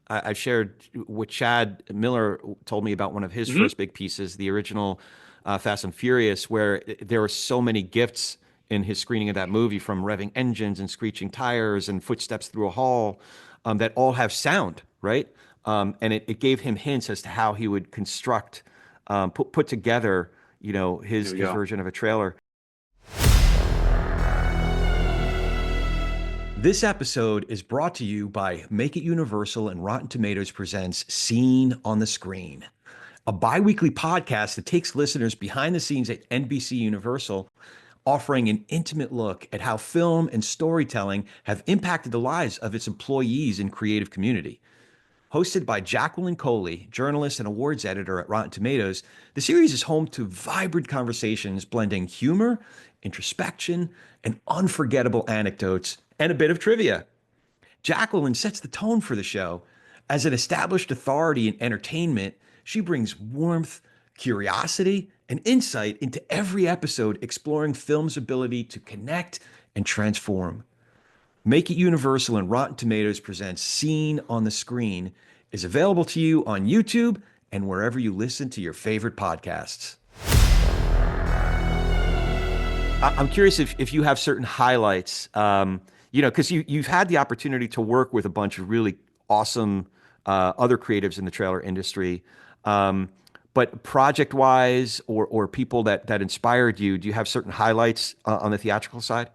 I've shared what Chad Miller told me about one of his mhm, first big pieces, the original Fast and Furious, where there were so many gifts in his screening of that movie, from revving engines and screeching tires and footsteps through a hall, that all have sound, right? And it gave him hints as to how he would construct, put together, you know, there we his go. version of a trailer. This episode is brought to you by Make It Universal and Rotten Tomatoes presents Scene on the Screen, a bi-weekly podcast that takes listeners behind the scenes at NBC Universal, offering an intimate look at how film and storytelling have impacted the lives of its employees and creative community. Hosted by Jacqueline Coley, journalist and awards editor at Rotten Tomatoes, the series is home to vibrant conversations blending humor, introspection, and unforgettable anecdotes, and a bit of trivia. Jacqueline sets the tone for the show. As an established authority in entertainment, she brings warmth, curiosity, and insight into every episode, exploring film's ability to connect and transform. Make It Universal and Rotten Tomatoes presents Scene on the Screen is available to you on YouTube and wherever you listen to your favorite podcasts. I'm curious if you have certain highlights, you know, because you've had the opportunity to work with a bunch of really awesome other creatives in the trailer industry. Um, but project wise, or people that inspired you, do you have certain highlights on the theatrical side?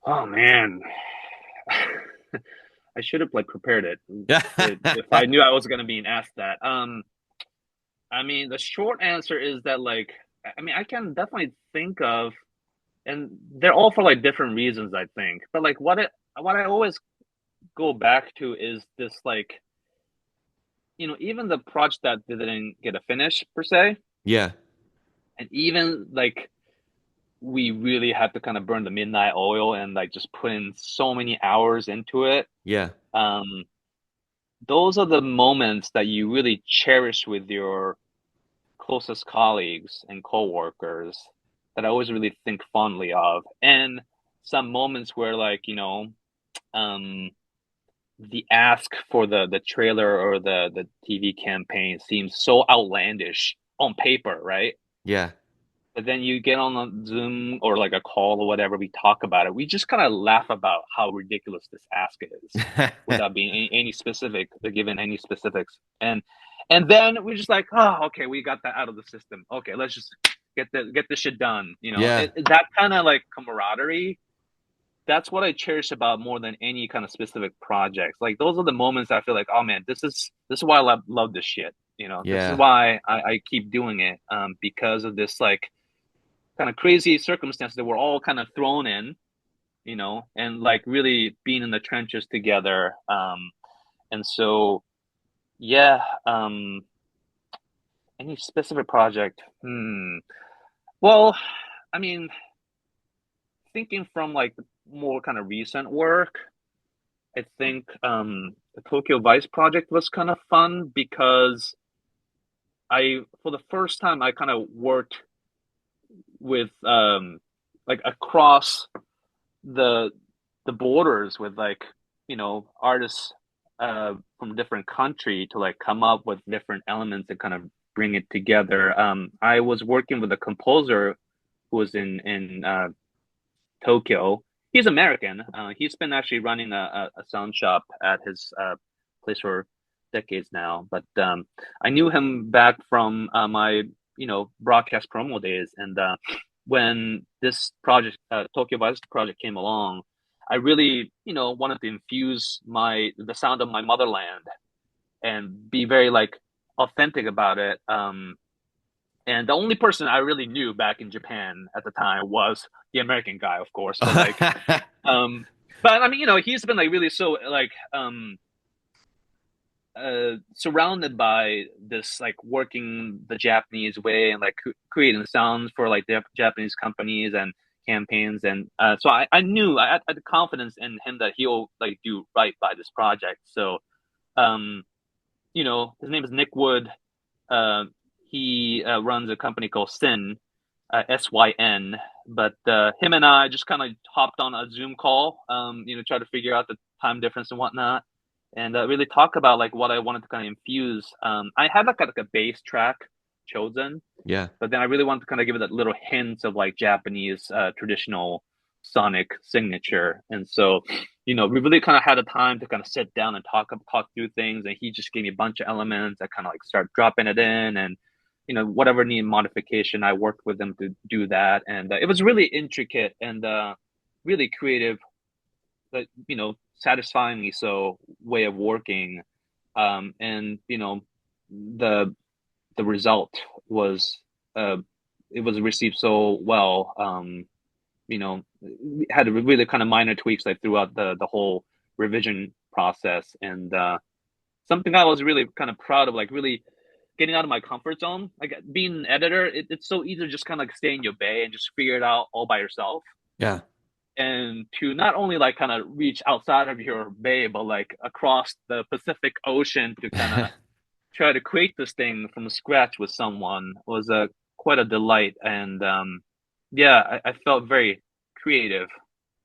Oh man. I should have like prepared Yeah. if I knew I was gonna be asked that. I mean, the short answer is that like, I mean, I can definitely think of, and they're all for like different reasons, I think. But like, what I always go back to is this like, you know, even the project that didn't get a finish per se, Yeah. and even like we really had to kind of burn the midnight oil and like just put in so many hours into it. Yeah. Um, those are the moments that you really cherish with your closest colleagues and coworkers. that I always really think fondly of, and some moments where like the ask for the trailer or the TV campaign seems so outlandish on paper, right? Yeah. But then you get on a Zoom or like a call or whatever, we talk about it. We just kind of laugh about how ridiculous this ask is without being any specific, given any specifics. And then we're just like, oh, okay, we got that out of the system. Okay, let's just get this shit done. Yeah. That kind of like camaraderie, that's what I cherish about more than any kind of specific projects. Like those are the moments I feel like, oh man, this is why I love this shit. This is Yeah. why I keep doing it, because of this like kind of crazy circumstances that we're all kind of thrown in, and like really being in the trenches together. And so, yeah, any specific project? Well, I mean, thinking from like more kind of recent work, I think the Tokyo Vice project was kind of fun because for the first time, I kind of worked with like across the borders with like artists from different country to like come up with different elements and kind of bring it together. I was working with a composer who was in Tokyo. He's American. He's been actually running a sound shop at his place for decades now. But I knew him back from my broadcast promo days, and when this project, Tokyo Vice project, came along, I really wanted to infuse the sound of my motherland and be very like authentic about it. And the only person I really knew back in Japan at the time was the American guy, of course. But like, but I mean, he's been like really so like surrounded by this like working the Japanese way and like creating sounds for like the Japanese companies and campaigns, and so I knew I had the confidence in him that he'll like do right by this project. So um, his name is Nick Wood. Uh, he runs a company called Syn, SYN. But him and I just kind of hopped on a Zoom call, try to figure out the time difference and whatnot, and really talk about like what I wanted to kind of infuse. I had like a bass track chosen, Yeah. but then I really wanted to kind of give it that little hints of like Japanese traditional sonic signature. And so, we really kind of had a time to kind of sit down and talk through things. And he just gave me a bunch of elements. I kind of like start dropping it in, and whatever needed modification, I worked with him to do that. And it was really intricate and really creative, but satisfyingly so way of working. And the result was it was received so well. Had really kind of minor tweaks like throughout the whole revision process, and something I was really kind of proud of, like really getting out of my comfort zone. Like being an editor, it's so easy to just kind of like stay in your bay and just figure it out all by yourself. Yeah. And to not only like kind of reach outside of your bay, but like across the Pacific Ocean to kind of try to create this thing from scratch with someone was quite a delight. And yeah, I felt very creative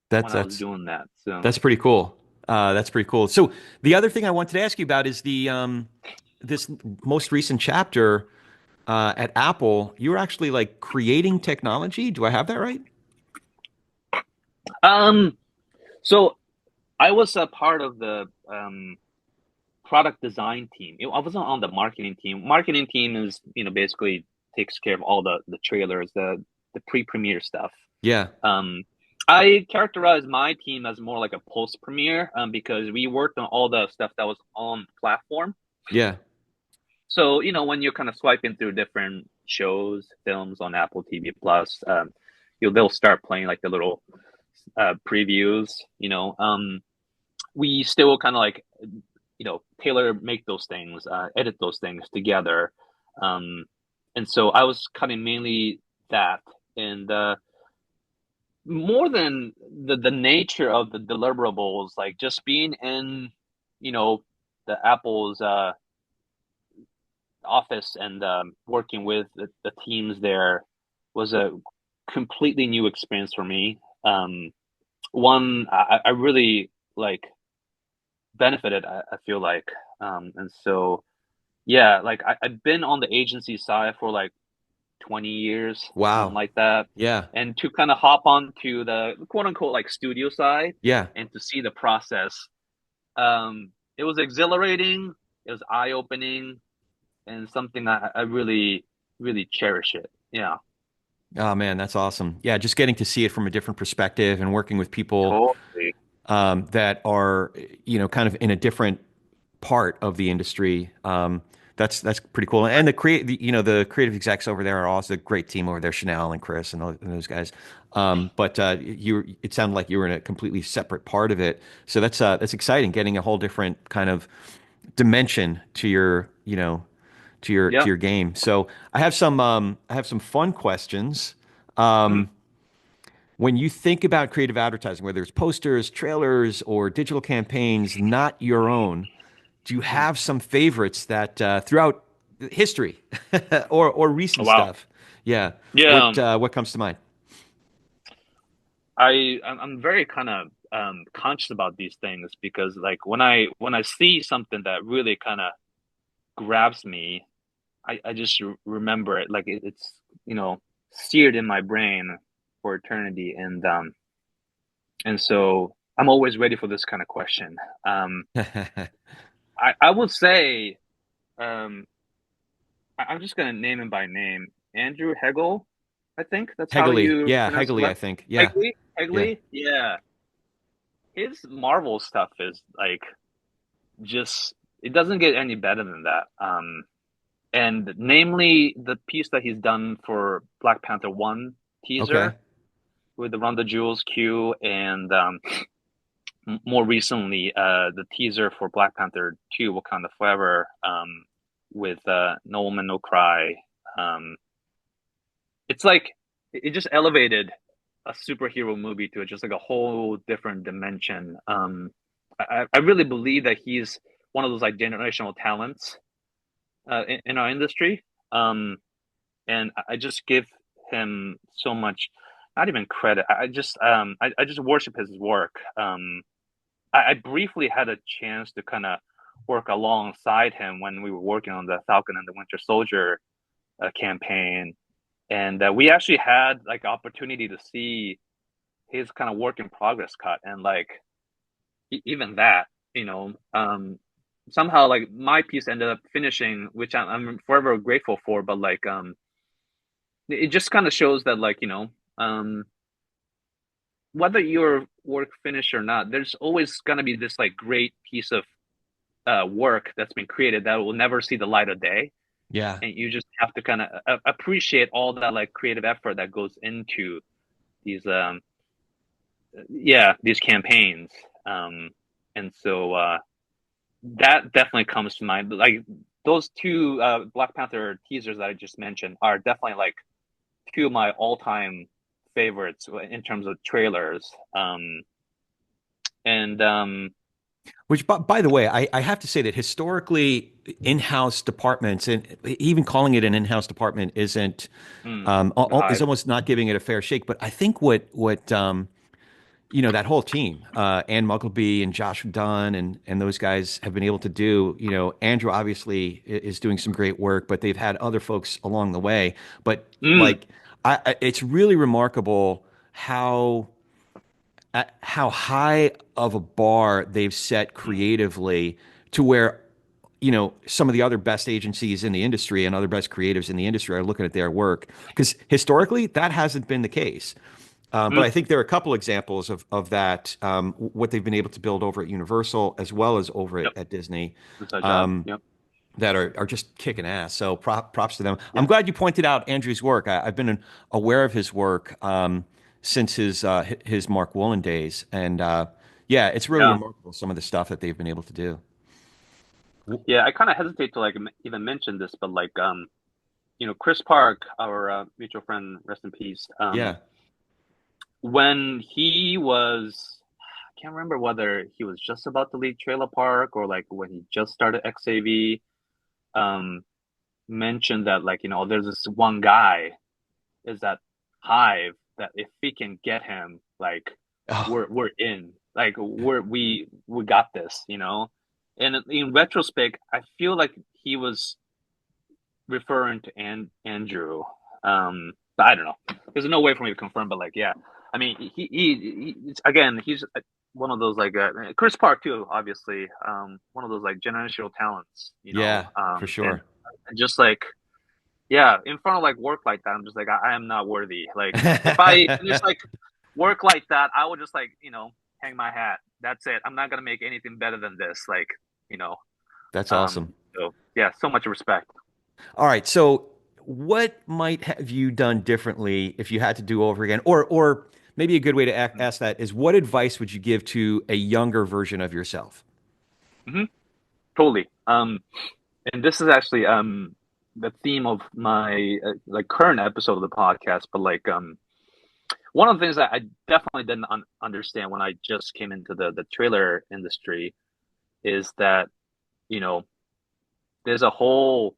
That's when I was that's doing that. So that's pretty cool. That's pretty cool. So the other thing I wanted to ask you about is the this most recent chapter at Apple. You were actually like creating technology. Do I have that right? um so I was a part of the product design team. I wasn't on the marketing team. Marketing team is basically takes care of all the trailers, the pre-premiere stuff. Yeah. I characterize my team as more like a post-premiere, because we worked on all the stuff that was on the platform. Yeah. So when you're kind of swiping through different shows, films on Apple TV Plus, they'll start playing like the little previews. We still kind of like tailor make those things, edit those things together. And so I was cutting mainly that, and more than the nature of the deliverables, like just being in the Apple's office and working with the teams there was a completely new experience for me. One, I really like benefited, I feel like. And so, yeah, like I've been on the agency side for like 20 years, something Wow. like that. Yeah. And to kind of hop on to the quote unquote like studio side Yeah. and to see the process, it was exhilarating, it was eye opening, and something that I really, really cherish it. Yeah, Oh man, that's awesome. Yeah, just getting to see it from a different perspective and working with people totally. that are, kind of in a different part of the industry. That's pretty cool. And the creative execs over there are also a great team over there, Chanel and Chris and those guys. But it sounded like you were in a completely separate part of it. So that's exciting, getting a whole different kind of dimension to your, to Yeah. your game. So I have some fun questions. Mm, When you think about creative advertising, whether it's posters, trailers, or digital campaigns, not your own, do you mm. have some favorites that throughout history or Oh, recent wow. stuff? Yeah. Yeah. What comes to mind? I'm very kind of conscious about these things because like when I see something that really kind of grabs me, I just remember it like it's seared in my brain for eternity, and so I'm always ready for this kind of question. Um, I would say um, I'm just gonna name him by name. Andrew Hegel, I think that's how Hegley. you Yeah, pronounce his Hegley, I last. think. Yeah. Hegley, Yeah. Hegley, yeah. His Marvel stuff is like just it doesn't get any better than that. And namely the piece that he's done for Black Panther 1 Okay. teaser with the Run the Jewels Q, and more recently the teaser for Black Panther 2 Wakanda Forever, with No Woman No Cry. Um, it's like it just elevated a superhero movie to just like a whole different dimension. I really believe that he's one of those like generational talents in our industry. And I just give him so much, not even credit. I just worship his work. I briefly had a chance to kind of work alongside him when we were working on the Falcon and the Winter Soldier campaign, and we actually had like opportunity to see his kind of work in progress cut, and like even that, somehow like my piece ended up finishing, which I'm forever grateful for. But like, it just kind of shows that like whether your work finished or not, there's always gonna be this like great piece of work that's been created that will never see the light of day, Yeah. and you just have to kind of appreciate all that like creative effort that goes into these these campaigns. um and so that definitely comes to mind. Like those two Black Panther teasers that I just mentioned are definitely like two of my all-time favorites in terms of trailers. And Which, by the way, I have to say that historically, in-house departments and even calling it an in-house department isn't mm, is I almost not giving it a fair shake. But I think what that whole team, Ann Muggleby and Josh Dunn and those guys have been able to do. Andrew obviously is doing some great work, but they've had other folks along the way. But mm, like, it's really remarkable how how high of a bar they've set creatively to where some of the other best agencies in the industry and other best creatives in the industry are looking at their work because historically that hasn't been the case. But mm, I think there are a couple examples of that, what they've been able to build over at Universal as well as over yep, at Disney, that's our job. Yep, that are just kicking ass. So props to them. I'm yeah, glad you pointed out Andrew's work. I've been aware of his work since his Mark Woolen days, and yeah, it's really yeah, remarkable some of the stuff that they've been able to do. W- yeah. I kind of hesitate to like even mention this, but like Chris Park, our mutual friend, rest in peace. Yeah. When he was, I can't remember whether he was just about to leave Trailer Park or like when he just started XAV. Um, mentioned that like there's this one guy is that hive that if we can get him, like Oh, we're in, like we got this, you know. And in retrospect, I feel like he was referring to Andrew. But I don't know. There's no way for me to confirm, but like, yeah. I mean, again, he's one of those like Chris Park too, obviously. One of those like generational talents, you know. yeah, for And sure. just like, yeah, in front of like work like that, I'm just like, I am not worthy. Like, if I finish like work like that, I would just like, you know, hang my hat. That's it. I'm not gonna make anything better than this. Like, you know. That's Um, awesome. so yeah, so much respect. All right, so what might have you done differently if you had to do over again? Or maybe a good way to ask that is what advice would you give to a younger version of yourself? Hmm. Totally. And this is actually the theme of my like current episode of the podcast. But like one of the things that I definitely didn't understand when I just came into the trailer industry is that, you know, there's a whole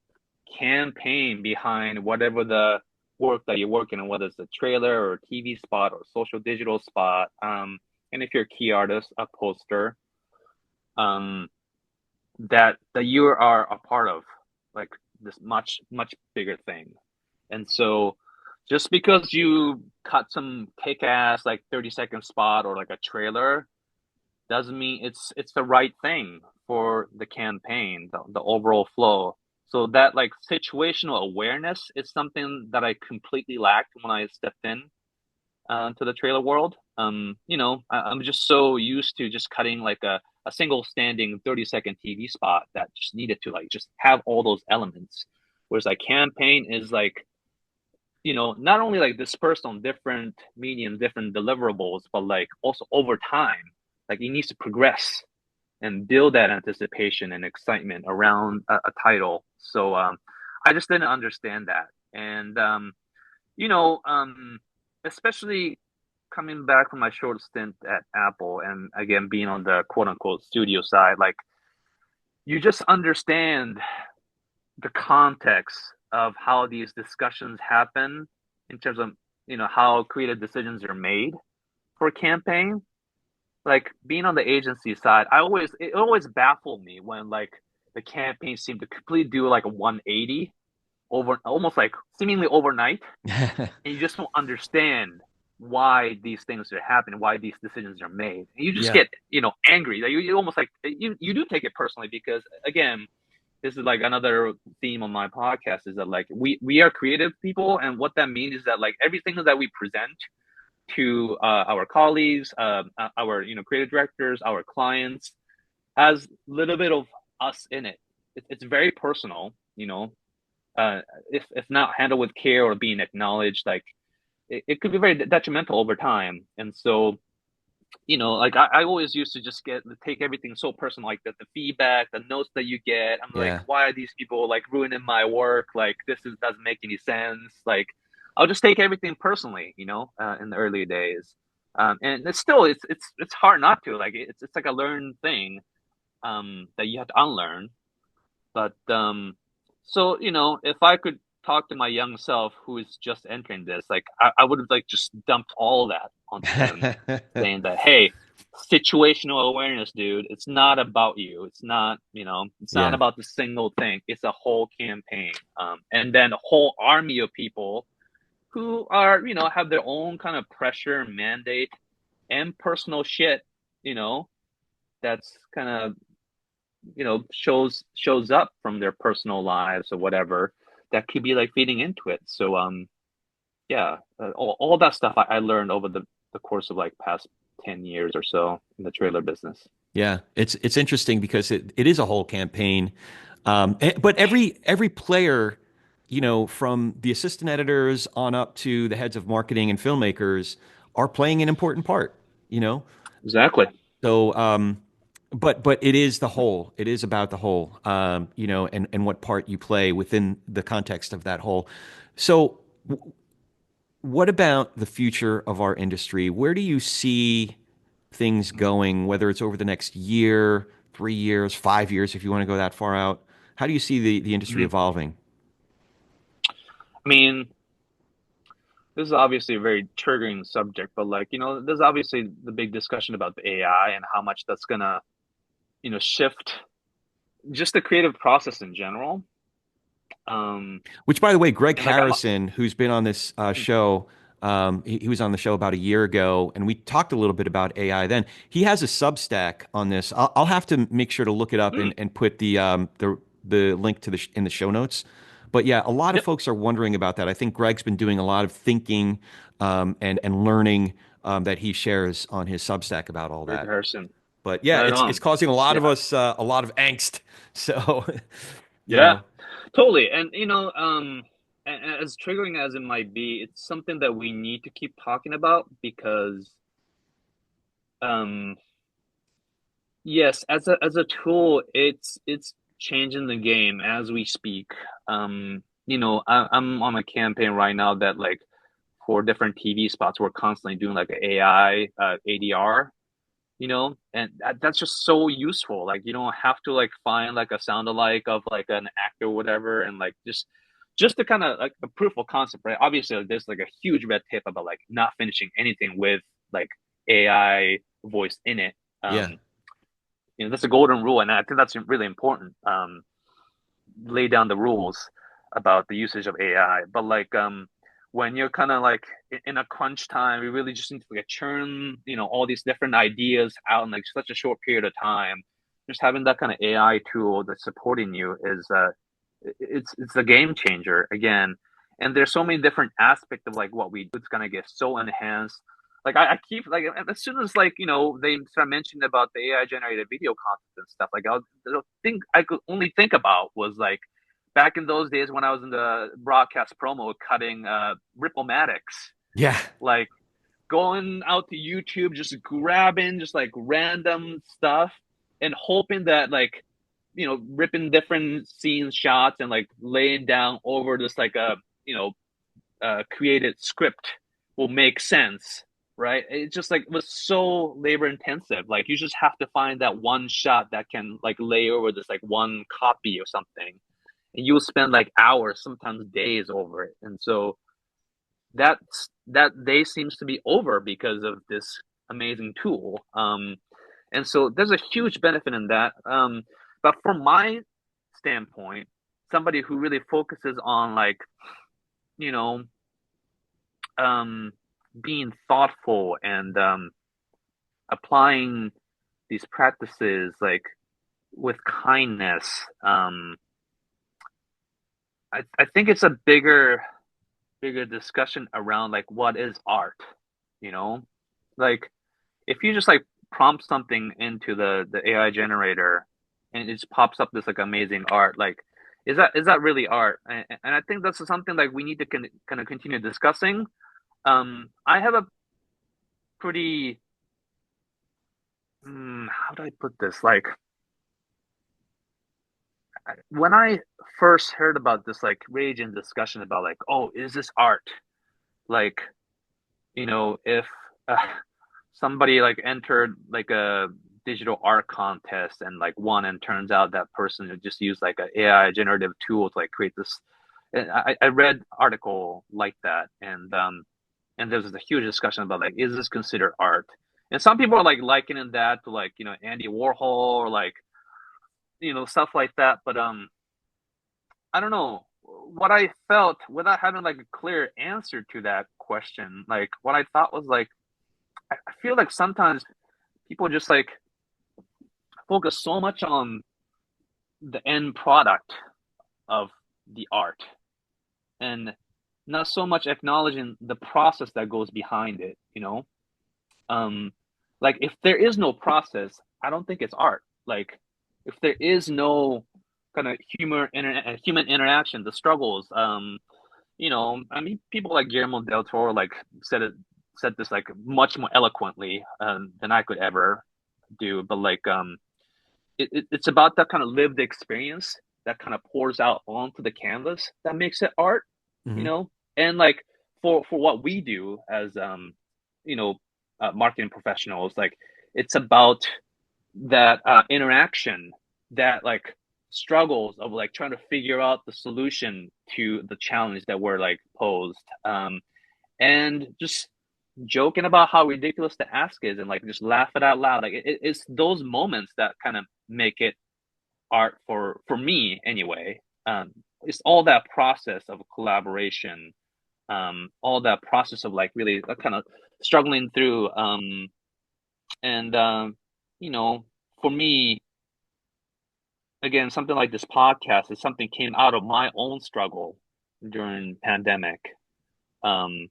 campaign behind whatever the work that you're working on, whether it's a trailer or a TV spot or social digital spot. And if you're a key artist, a poster, um, that you are a part of, like this much bigger thing. And so just because you cut some kick-ass like 30-second spot or like a trailer doesn't mean it's the right thing for the campaign, the overall flow. So that like situational awareness is something that I completely lacked when I stepped in to the trailer world. You know, I'm just so used to just cutting like a single standing 30-second TV spot that just needed to like just have all those elements. Whereas like campaign is like, you know, not only like dispersed on different mediums, different deliverables, but like also over time, like it needs to progress and build that anticipation and excitement around a title. So I just didn't understand that. And you know, especially coming back from my short stint at Apple and again being on the quote unquote studio side, like you just understand the context of how these discussions happen in terms of, you know, how creative decisions are made for a campaign. Like being on the agency side, it always baffled me when like the campaign seemed to completely do like a 180 over almost like seemingly overnight, and you just don't understand why these things are happening, why these decisions are made. And you just Yeah. get, you know, angry. Like you almost like you do take it personally because again, this is like another theme on my podcast is that like we are creative people, and what that means is that like everything that we present to our colleagues, our you know creative directors, our clients, has a little bit of us in it. It's very personal, you know. If not handled with care or being acknowledged, like it could be very detrimental over time. And so, you know, like I always used to just take everything so personal, like the feedback, the notes that you get. I'm like, Yeah. why are these people like ruining my work? Like doesn't make any sense. Like I'll just take everything personally, you know, in the early days. And it's still it's hard not to like it's like a learned thing that you have to unlearn. But so you know, if I could talk to my young self who is just entering this, like I would have like just dumped all that onto him, saying that, hey, situational awareness, dude, it's not about you. It's not, you know, it's not Yeah. about the single thing. It's a whole campaign. And then a whole army of people who are, you know, have their own kind of pressure, mandate, and personal shit, you know, that's kind of you know shows up from their personal lives or whatever that could be like feeding into it. So yeah, all that stuff I learned over the course of like past 10 years or so in the trailer business. Yeah. It's interesting because it is a whole campaign. But every player, you know, from the assistant editors on up to the heads of marketing and filmmakers are playing an important part, you know? Exactly. So, but it is the whole. It is about the whole, you know, and what part you play within the context of that whole. So, what about the future of our industry? Where do you see things going, whether it's over the next year, 3 years, 5 years, if you want to go that far out? How do you see the industry Mhm. evolving? I mean, this is obviously a very triggering subject, but like, there's obviously the big discussion about the AI and how much that's gonna, shift just the creative process in general. Which, by the way, Greg And like I'm Harrison, who's been on this show, he was on the show about a year ago, and we talked a little bit about AI then. He has a Substack on this. I'll have to make sure to look it up mm, and put the link to in the show notes. But yeah, a lot of yep, folks are wondering about that. I think Greg's been doing a lot of thinking and learning that he shares on his Substack about all Greg that. Harrison. But yeah, Right it's on. causing a lot Yeah. of us a lot of angst. So, you Yeah, know, totally. And as triggering as it might be, it's something that we need to keep talking about because um yes, as a tool, it's changing the game as we speak. I'm on a campaign right now that like for different TV spots, we're constantly doing like a AI ADR, and that's just so useful. Like you don't have to like find like a sound alike of like an actor or whatever, and like just to kind of like a proof of concept, right? Obviously, like, there's like a huge red tape about like not finishing anything with like AI voice in it. yeah. That's a golden rule, and I think that's really important. Lay down the rules about the usage of AI, but like when you're kind of like in a crunch time, you really just need to like churn, all these different ideas out in like such a short period of time. Just having that kind of AI tool that's supporting you is it's a game changer again. And there's so many different aspects of like what we do. It's gonna get so enhanced. Like I keep like as soon as like they start mentioning about the AI generated video content and stuff, like the thing I could only think about was like back in those days when I was in the broadcast promo cutting Ripplomatics, Yeah. like going out to YouTube, just grabbing just like random stuff and hoping that like ripping different scenes shots and like laying down over this like a created script will make sense, right? It just like was so labor intensive. Like you just have to find that one shot that can like lay over this like one copy or something, and you'll spend like hours, sometimes days over it. And so that day seems to be over because of this amazing tool. And so there's a huge benefit in that. But from my standpoint, somebody who really focuses on like, you know, being thoughtful and applying these practices like with kindness, I think it's a bigger discussion around like what is art, you know? Like if you just like prompt something into the AI generator and it just pops up this like amazing art, like is that really art? And I think that's something like we need to kind of continue discussing. I have a pretty how do I put this? Like when I first heard about this like raging discussion about like, oh, is this art? Like, if uh, somebody like entered like a digital art contest and like won, and turns out that person had just used like an AI generative tool to like create this. And I read article like that, and there's a huge discussion about like, is this considered art? And some people are like likening that to like Andy Warhol or like stuff like that. But I don't know what I felt without having like a clear answer to that question. Like what I thought was like I feel like sometimes people just like focus so much on the end product of the art and not so much acknowledging the process that goes behind it. um like if there is no process, I don't think it's art. Like if there is no kind of human interaction, the struggles, I mean, people like Guillermo del Toro like said this like much more eloquently than I could ever do. But like, it's about that kind of lived experience that kind of pours out onto the canvas that makes it art, you Hmm. know. And like for what we do as you know, marketing professionals, like it's about that interaction, that like struggles of like trying to figure out the solution to the challenge that we're like posed. and just joking about how ridiculous the ask is and like just laugh it out loud. Like it's those moments that kind of make it art for me anyway. It's all that process of collaboration, all that process of like really kind of struggling through, and you know, for me, again, something like this podcast is something came out of my own struggle during pandemic. Um,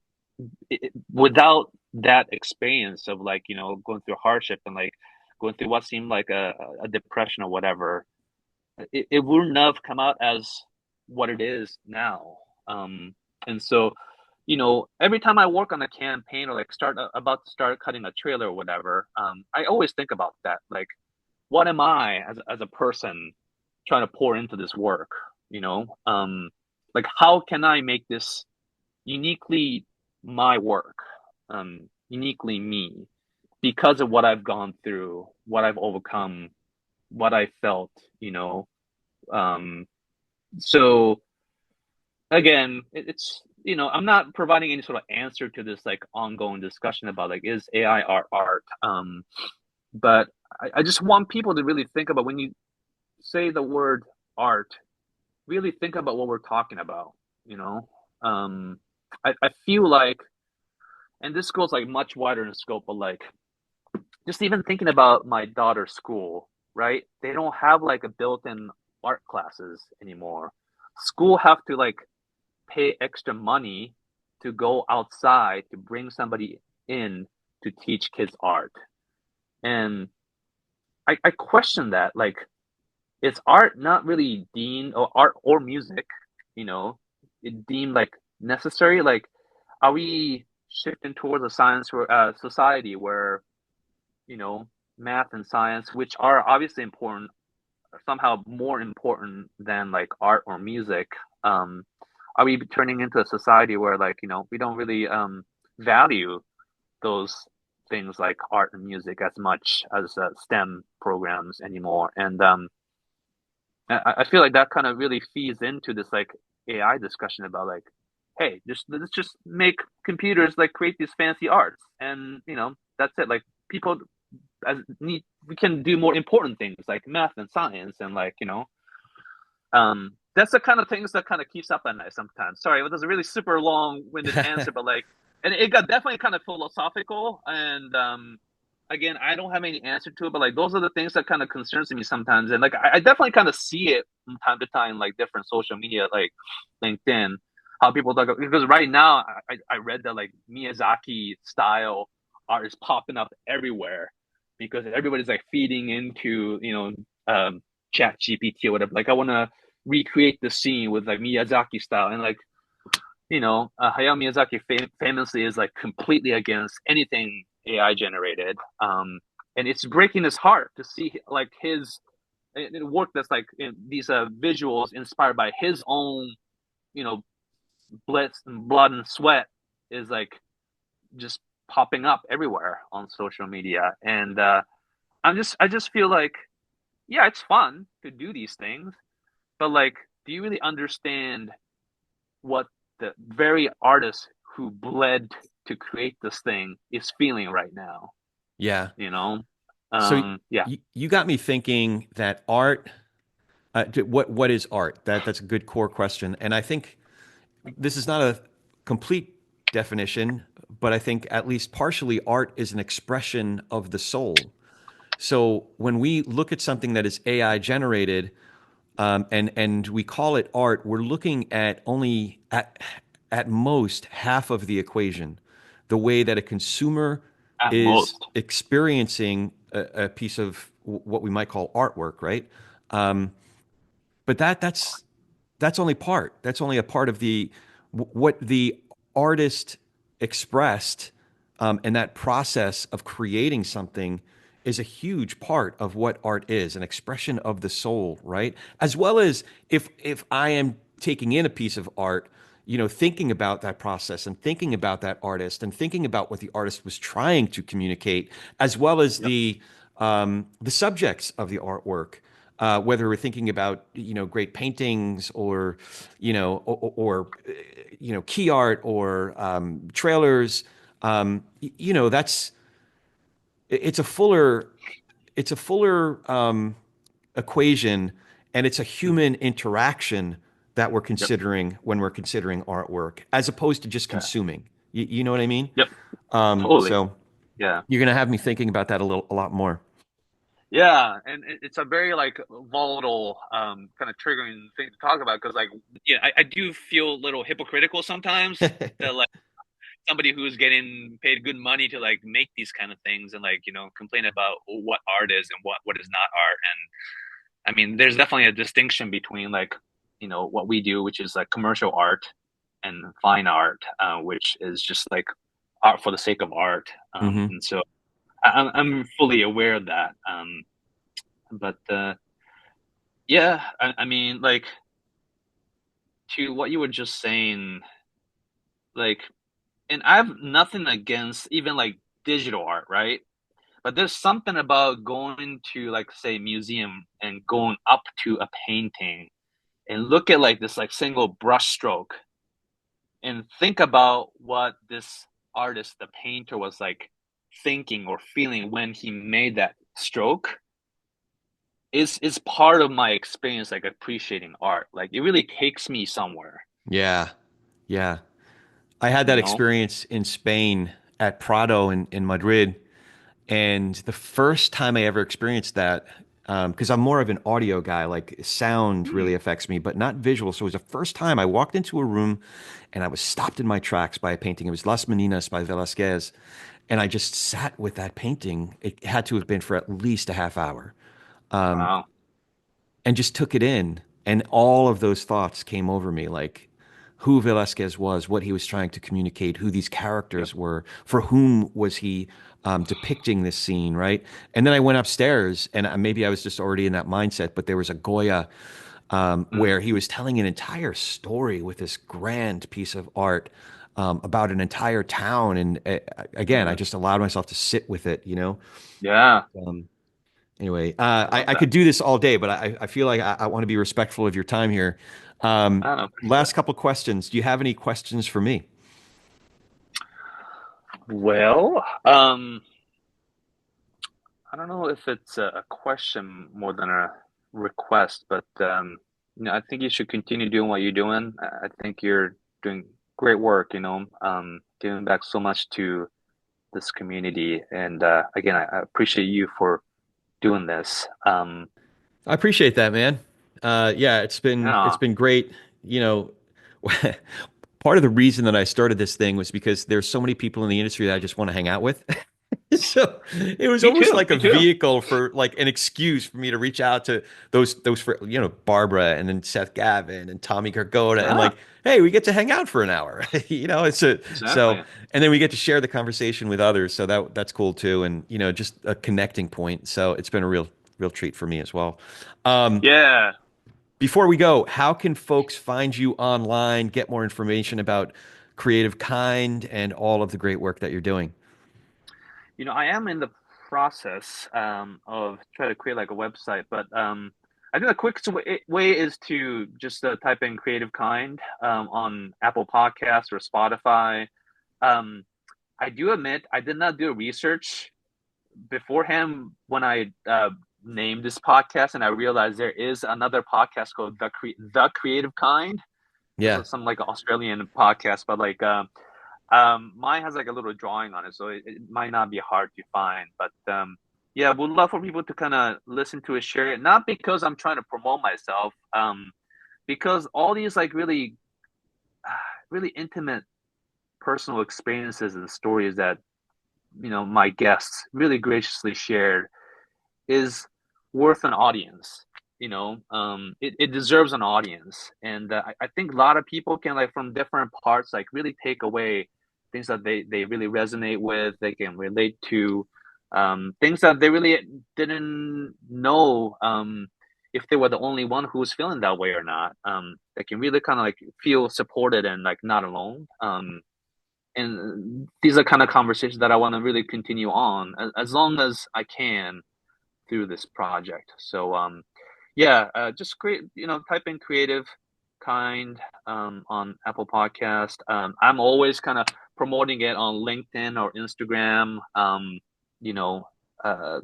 Without that experience of like, you know, going through hardship and like going through what seemed like a depression or whatever, it wouldn't have come out as what it is now. And so, you know, every time I work on a campaign or like about to start cutting a trailer or whatever, I always think about that. Like, what am I as a person trying to pour into this work? You know, like how can I make this uniquely my work, uniquely me, because of what I've gone through, what I've overcome, what I felt, you know. So again, it's, you know, I'm not providing any sort of answer to this like ongoing discussion about like is AI art. But I just want people to really think about when you say the word art, really think about what we're talking about, you know. I feel like, and this goes like much wider in scope, but like just even thinking about my daughter's school, right? They don't have like a built-in art classes anymore. School have to like pay extra money to go outside to bring somebody in to teach kids art. And I question that. Like, is art not really deemed, or art or music, you know, it deemed like necessary? Like, are we shifting towards a science society where, you know, math and science, which are obviously important, are somehow more important than like art or music? Are we turning into a society where like, you know, we don't really value those things like art and music as much as STEM programs anymore? And I feel like that kind of really feeds into this like AI discussion about like, hey, let's just make computers like create these fancy arts, and you know, that's it. Like people we can do more important things like math and science, and like, you know, that's the kind of things that kind of keeps up at night sometimes. Sorry, it was a really super long-winded answer, but like, and it got definitely kind of philosophical. And again, I don't have any answer to it, but like those are the things that kind of concerns me sometimes. And like I definitely kind of see it from time to time, like different social media, like LinkedIn, how people talk. Because right now, I read that like Miyazaki style art is popping up everywhere because everybody's like feeding into, you know, Chat GPT or whatever. Like I want to recreate the scene with like Miyazaki style, and like, you know, Hayao Miyazaki famously is like completely against anything AI generated, and it's breaking his heart to see like his work that's like these visuals inspired by his own, you know, blood and sweat is like just popping up everywhere on social media. And I just feel like, yeah, it's fun to do these things, but like, do you really understand what the very artist who bled to create this thing is feeling right now? Yeah. You know? So Yeah. you got me thinking that art, what is art? That's a good core question. And I think this is not a complete definition, but I think at least partially art is an expression of the soul. So when we look at something that is AI generated, and we call it art, we're looking at only at most half of the equation, the way that a consumer At is most. experiencing a piece of what we might call artwork, right? But that's only part. That's only a part of the what the artist expressed, and that process of creating something is a huge part of what art is, an expression of the soul, right? As well as if I am taking in a piece of art, you know, thinking about that process and thinking about that artist and thinking about what the artist was trying to communicate, as well as Yep. the subjects of the artwork. whether we're thinking about, great paintings or, key art or trailers. That's it's a fuller equation, and it's a human interaction that we're Yep. considering when we're considering artwork, as opposed to just Yeah. consuming. You know what I mean? Yep. Totally. So Yeah. you're gonna have me thinking about that a lot more. Yeah, and it's a very like volatile, kind of triggering thing to talk about because like, yeah, I do feel a little hypocritical sometimes that like somebody who's getting paid good money to like make these kind of things and like complain about what art is and what is not art. And I mean, there's definitely a distinction between like what we do, which is like commercial art, and fine art, which is just like art for the sake of art. Hmm. And so I'm fully aware of that. But yeah, I mean, like to what you were just saying, like, and I have nothing against even like digital art, right? But there's something about going to like say museum and going up to a painting and look at like this like single brush stroke and think about what this artist, the painter, was like thinking or feeling when he made that stroke is part of my experience like appreciating art. Like it really takes me somewhere, Yeah, yeah. I had you that know? experience in Spain at Prado in Madrid. And the first time I ever experienced that, because I'm more of an audio guy, like sound Mm. really affects me, but not visual. So it was the first time I walked into a room and I was stopped in my tracks by a painting. It was Las Meninas by Velázquez. And I just sat with that painting. It had to have been for at least a half hour, Wow. and just took it in. And all of those thoughts came over me, like who Velasquez was, what he was trying to communicate, who these Yep. characters were, for whom was he depicting this scene, right? And then I went upstairs, and maybe I was just already in that mindset, but there was a Goya Mm. where he was telling an entire story with this grand piece of art about an entire town. And again, I Mm. just allowed myself to sit with it. Yeah. Um, Anyway, I love I that. could do this all day, but I feel like I want to be respectful of your time here. I don't appreciate Last couple questions. Do you have any questions for me? that. Well, I don't know if it's a question more than a request, but I think you should continue doing what you're doing. I think you're doing great work, giving back so much to this community. And again, I appreciate you for doing this. I appreciate that, man. Yeah, it's Yeah. been great. You know, part of the reason that I started this thing was because there's so many people in the industry that I just want to hang out with. So it was Me almost too. like a Me too. vehicle for like an excuse for me to reach out to those for Barbara and then Seth Gavin and Tommy Gargoda and Yeah, like, hey, we get to hang out for an hour. It's a so exactly. and then we get to share the conversation with others. So that's cool too, and just a connecting point. So it's been a real treat for me as well. Um, Yeah. Before we go, how can folks find you online, get more information about Creative Kind and all of the great work that you're doing? I am in the process of trying to create like a website, but I think the quickest way is to just type in Creative Kind on Apple Podcasts or Spotify. Um, I do admit I did not do research beforehand when I named this podcast, and I realized there is another podcast called The Creative Kind. Yeah. It's some like Australian podcast, but like mine has like a little drawing on it, so it might not be hard to find. But yeah, would love for people to kind of listen to it, share it. Not because I'm trying to promote myself, because all these like really, really intimate personal experiences and stories that my guests really graciously shared is worth an audience. It deserves an audience, and I think a lot of people can like from different parts like really take away things that they really resonate with, they can relate to, things that they really didn't know, if they were the only one who was feeling that way or not. They can really kind of like feel supported and like not alone. And these are kind of conversations that I want to really continue on as long as I can through this project. So Yeah, just create, type in creative kind on Apple Podcast. I'm always kind of promoting it on LinkedIn or Instagram. You know, I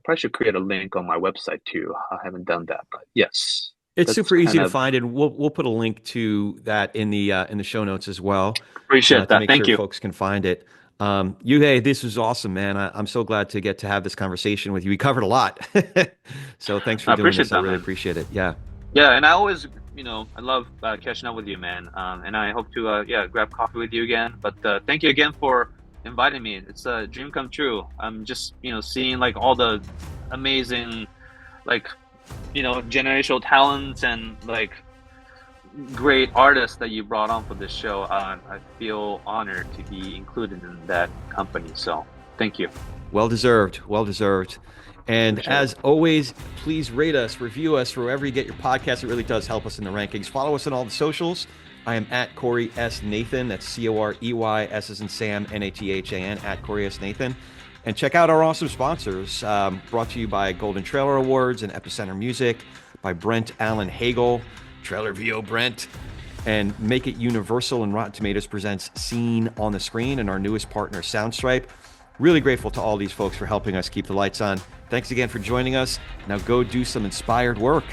probably should create a link on my website too. I haven't done that, but yes, It's that's super easy kind to of find, and we'll put a link to that in the show notes as well, appreciate to that. make Thank sure you. folks can find it. Yuhei, this was awesome, man. I'm so glad to get to have this conversation with you. We covered a lot, so thanks for I doing appreciate this. I that, really man. appreciate it. Yeah. Yeah, and I always, I love catching up with you, man. And I hope to, grab coffee with you again. But thank you again for inviting me. It's a dream come true. I'm just, seeing like all the amazing, like, generational talents and like great artists that you brought on for this show. I feel honored to be included in that company. So thank you. Well deserved. Well deserved. And Appreciate as always, please rate us, review us wherever you get your podcast. It really does help us in the rankings. Follow us on all the socials. I am at Corey S. Nathan. That's Corey, S as in Sam, Nathan, at Corey S. Nathan. And check out our awesome sponsors, brought to you by Golden Trailer Awards and Epicenter Music, by Brent Allen Hagel, Trailer VO Brent, and Make It Universal and Rotten Tomatoes presents Seen on the Screen, and our newest partner, Soundstripe. Really grateful to all these folks for helping us keep the lights on. Thanks again for joining us. Now go do some inspired work.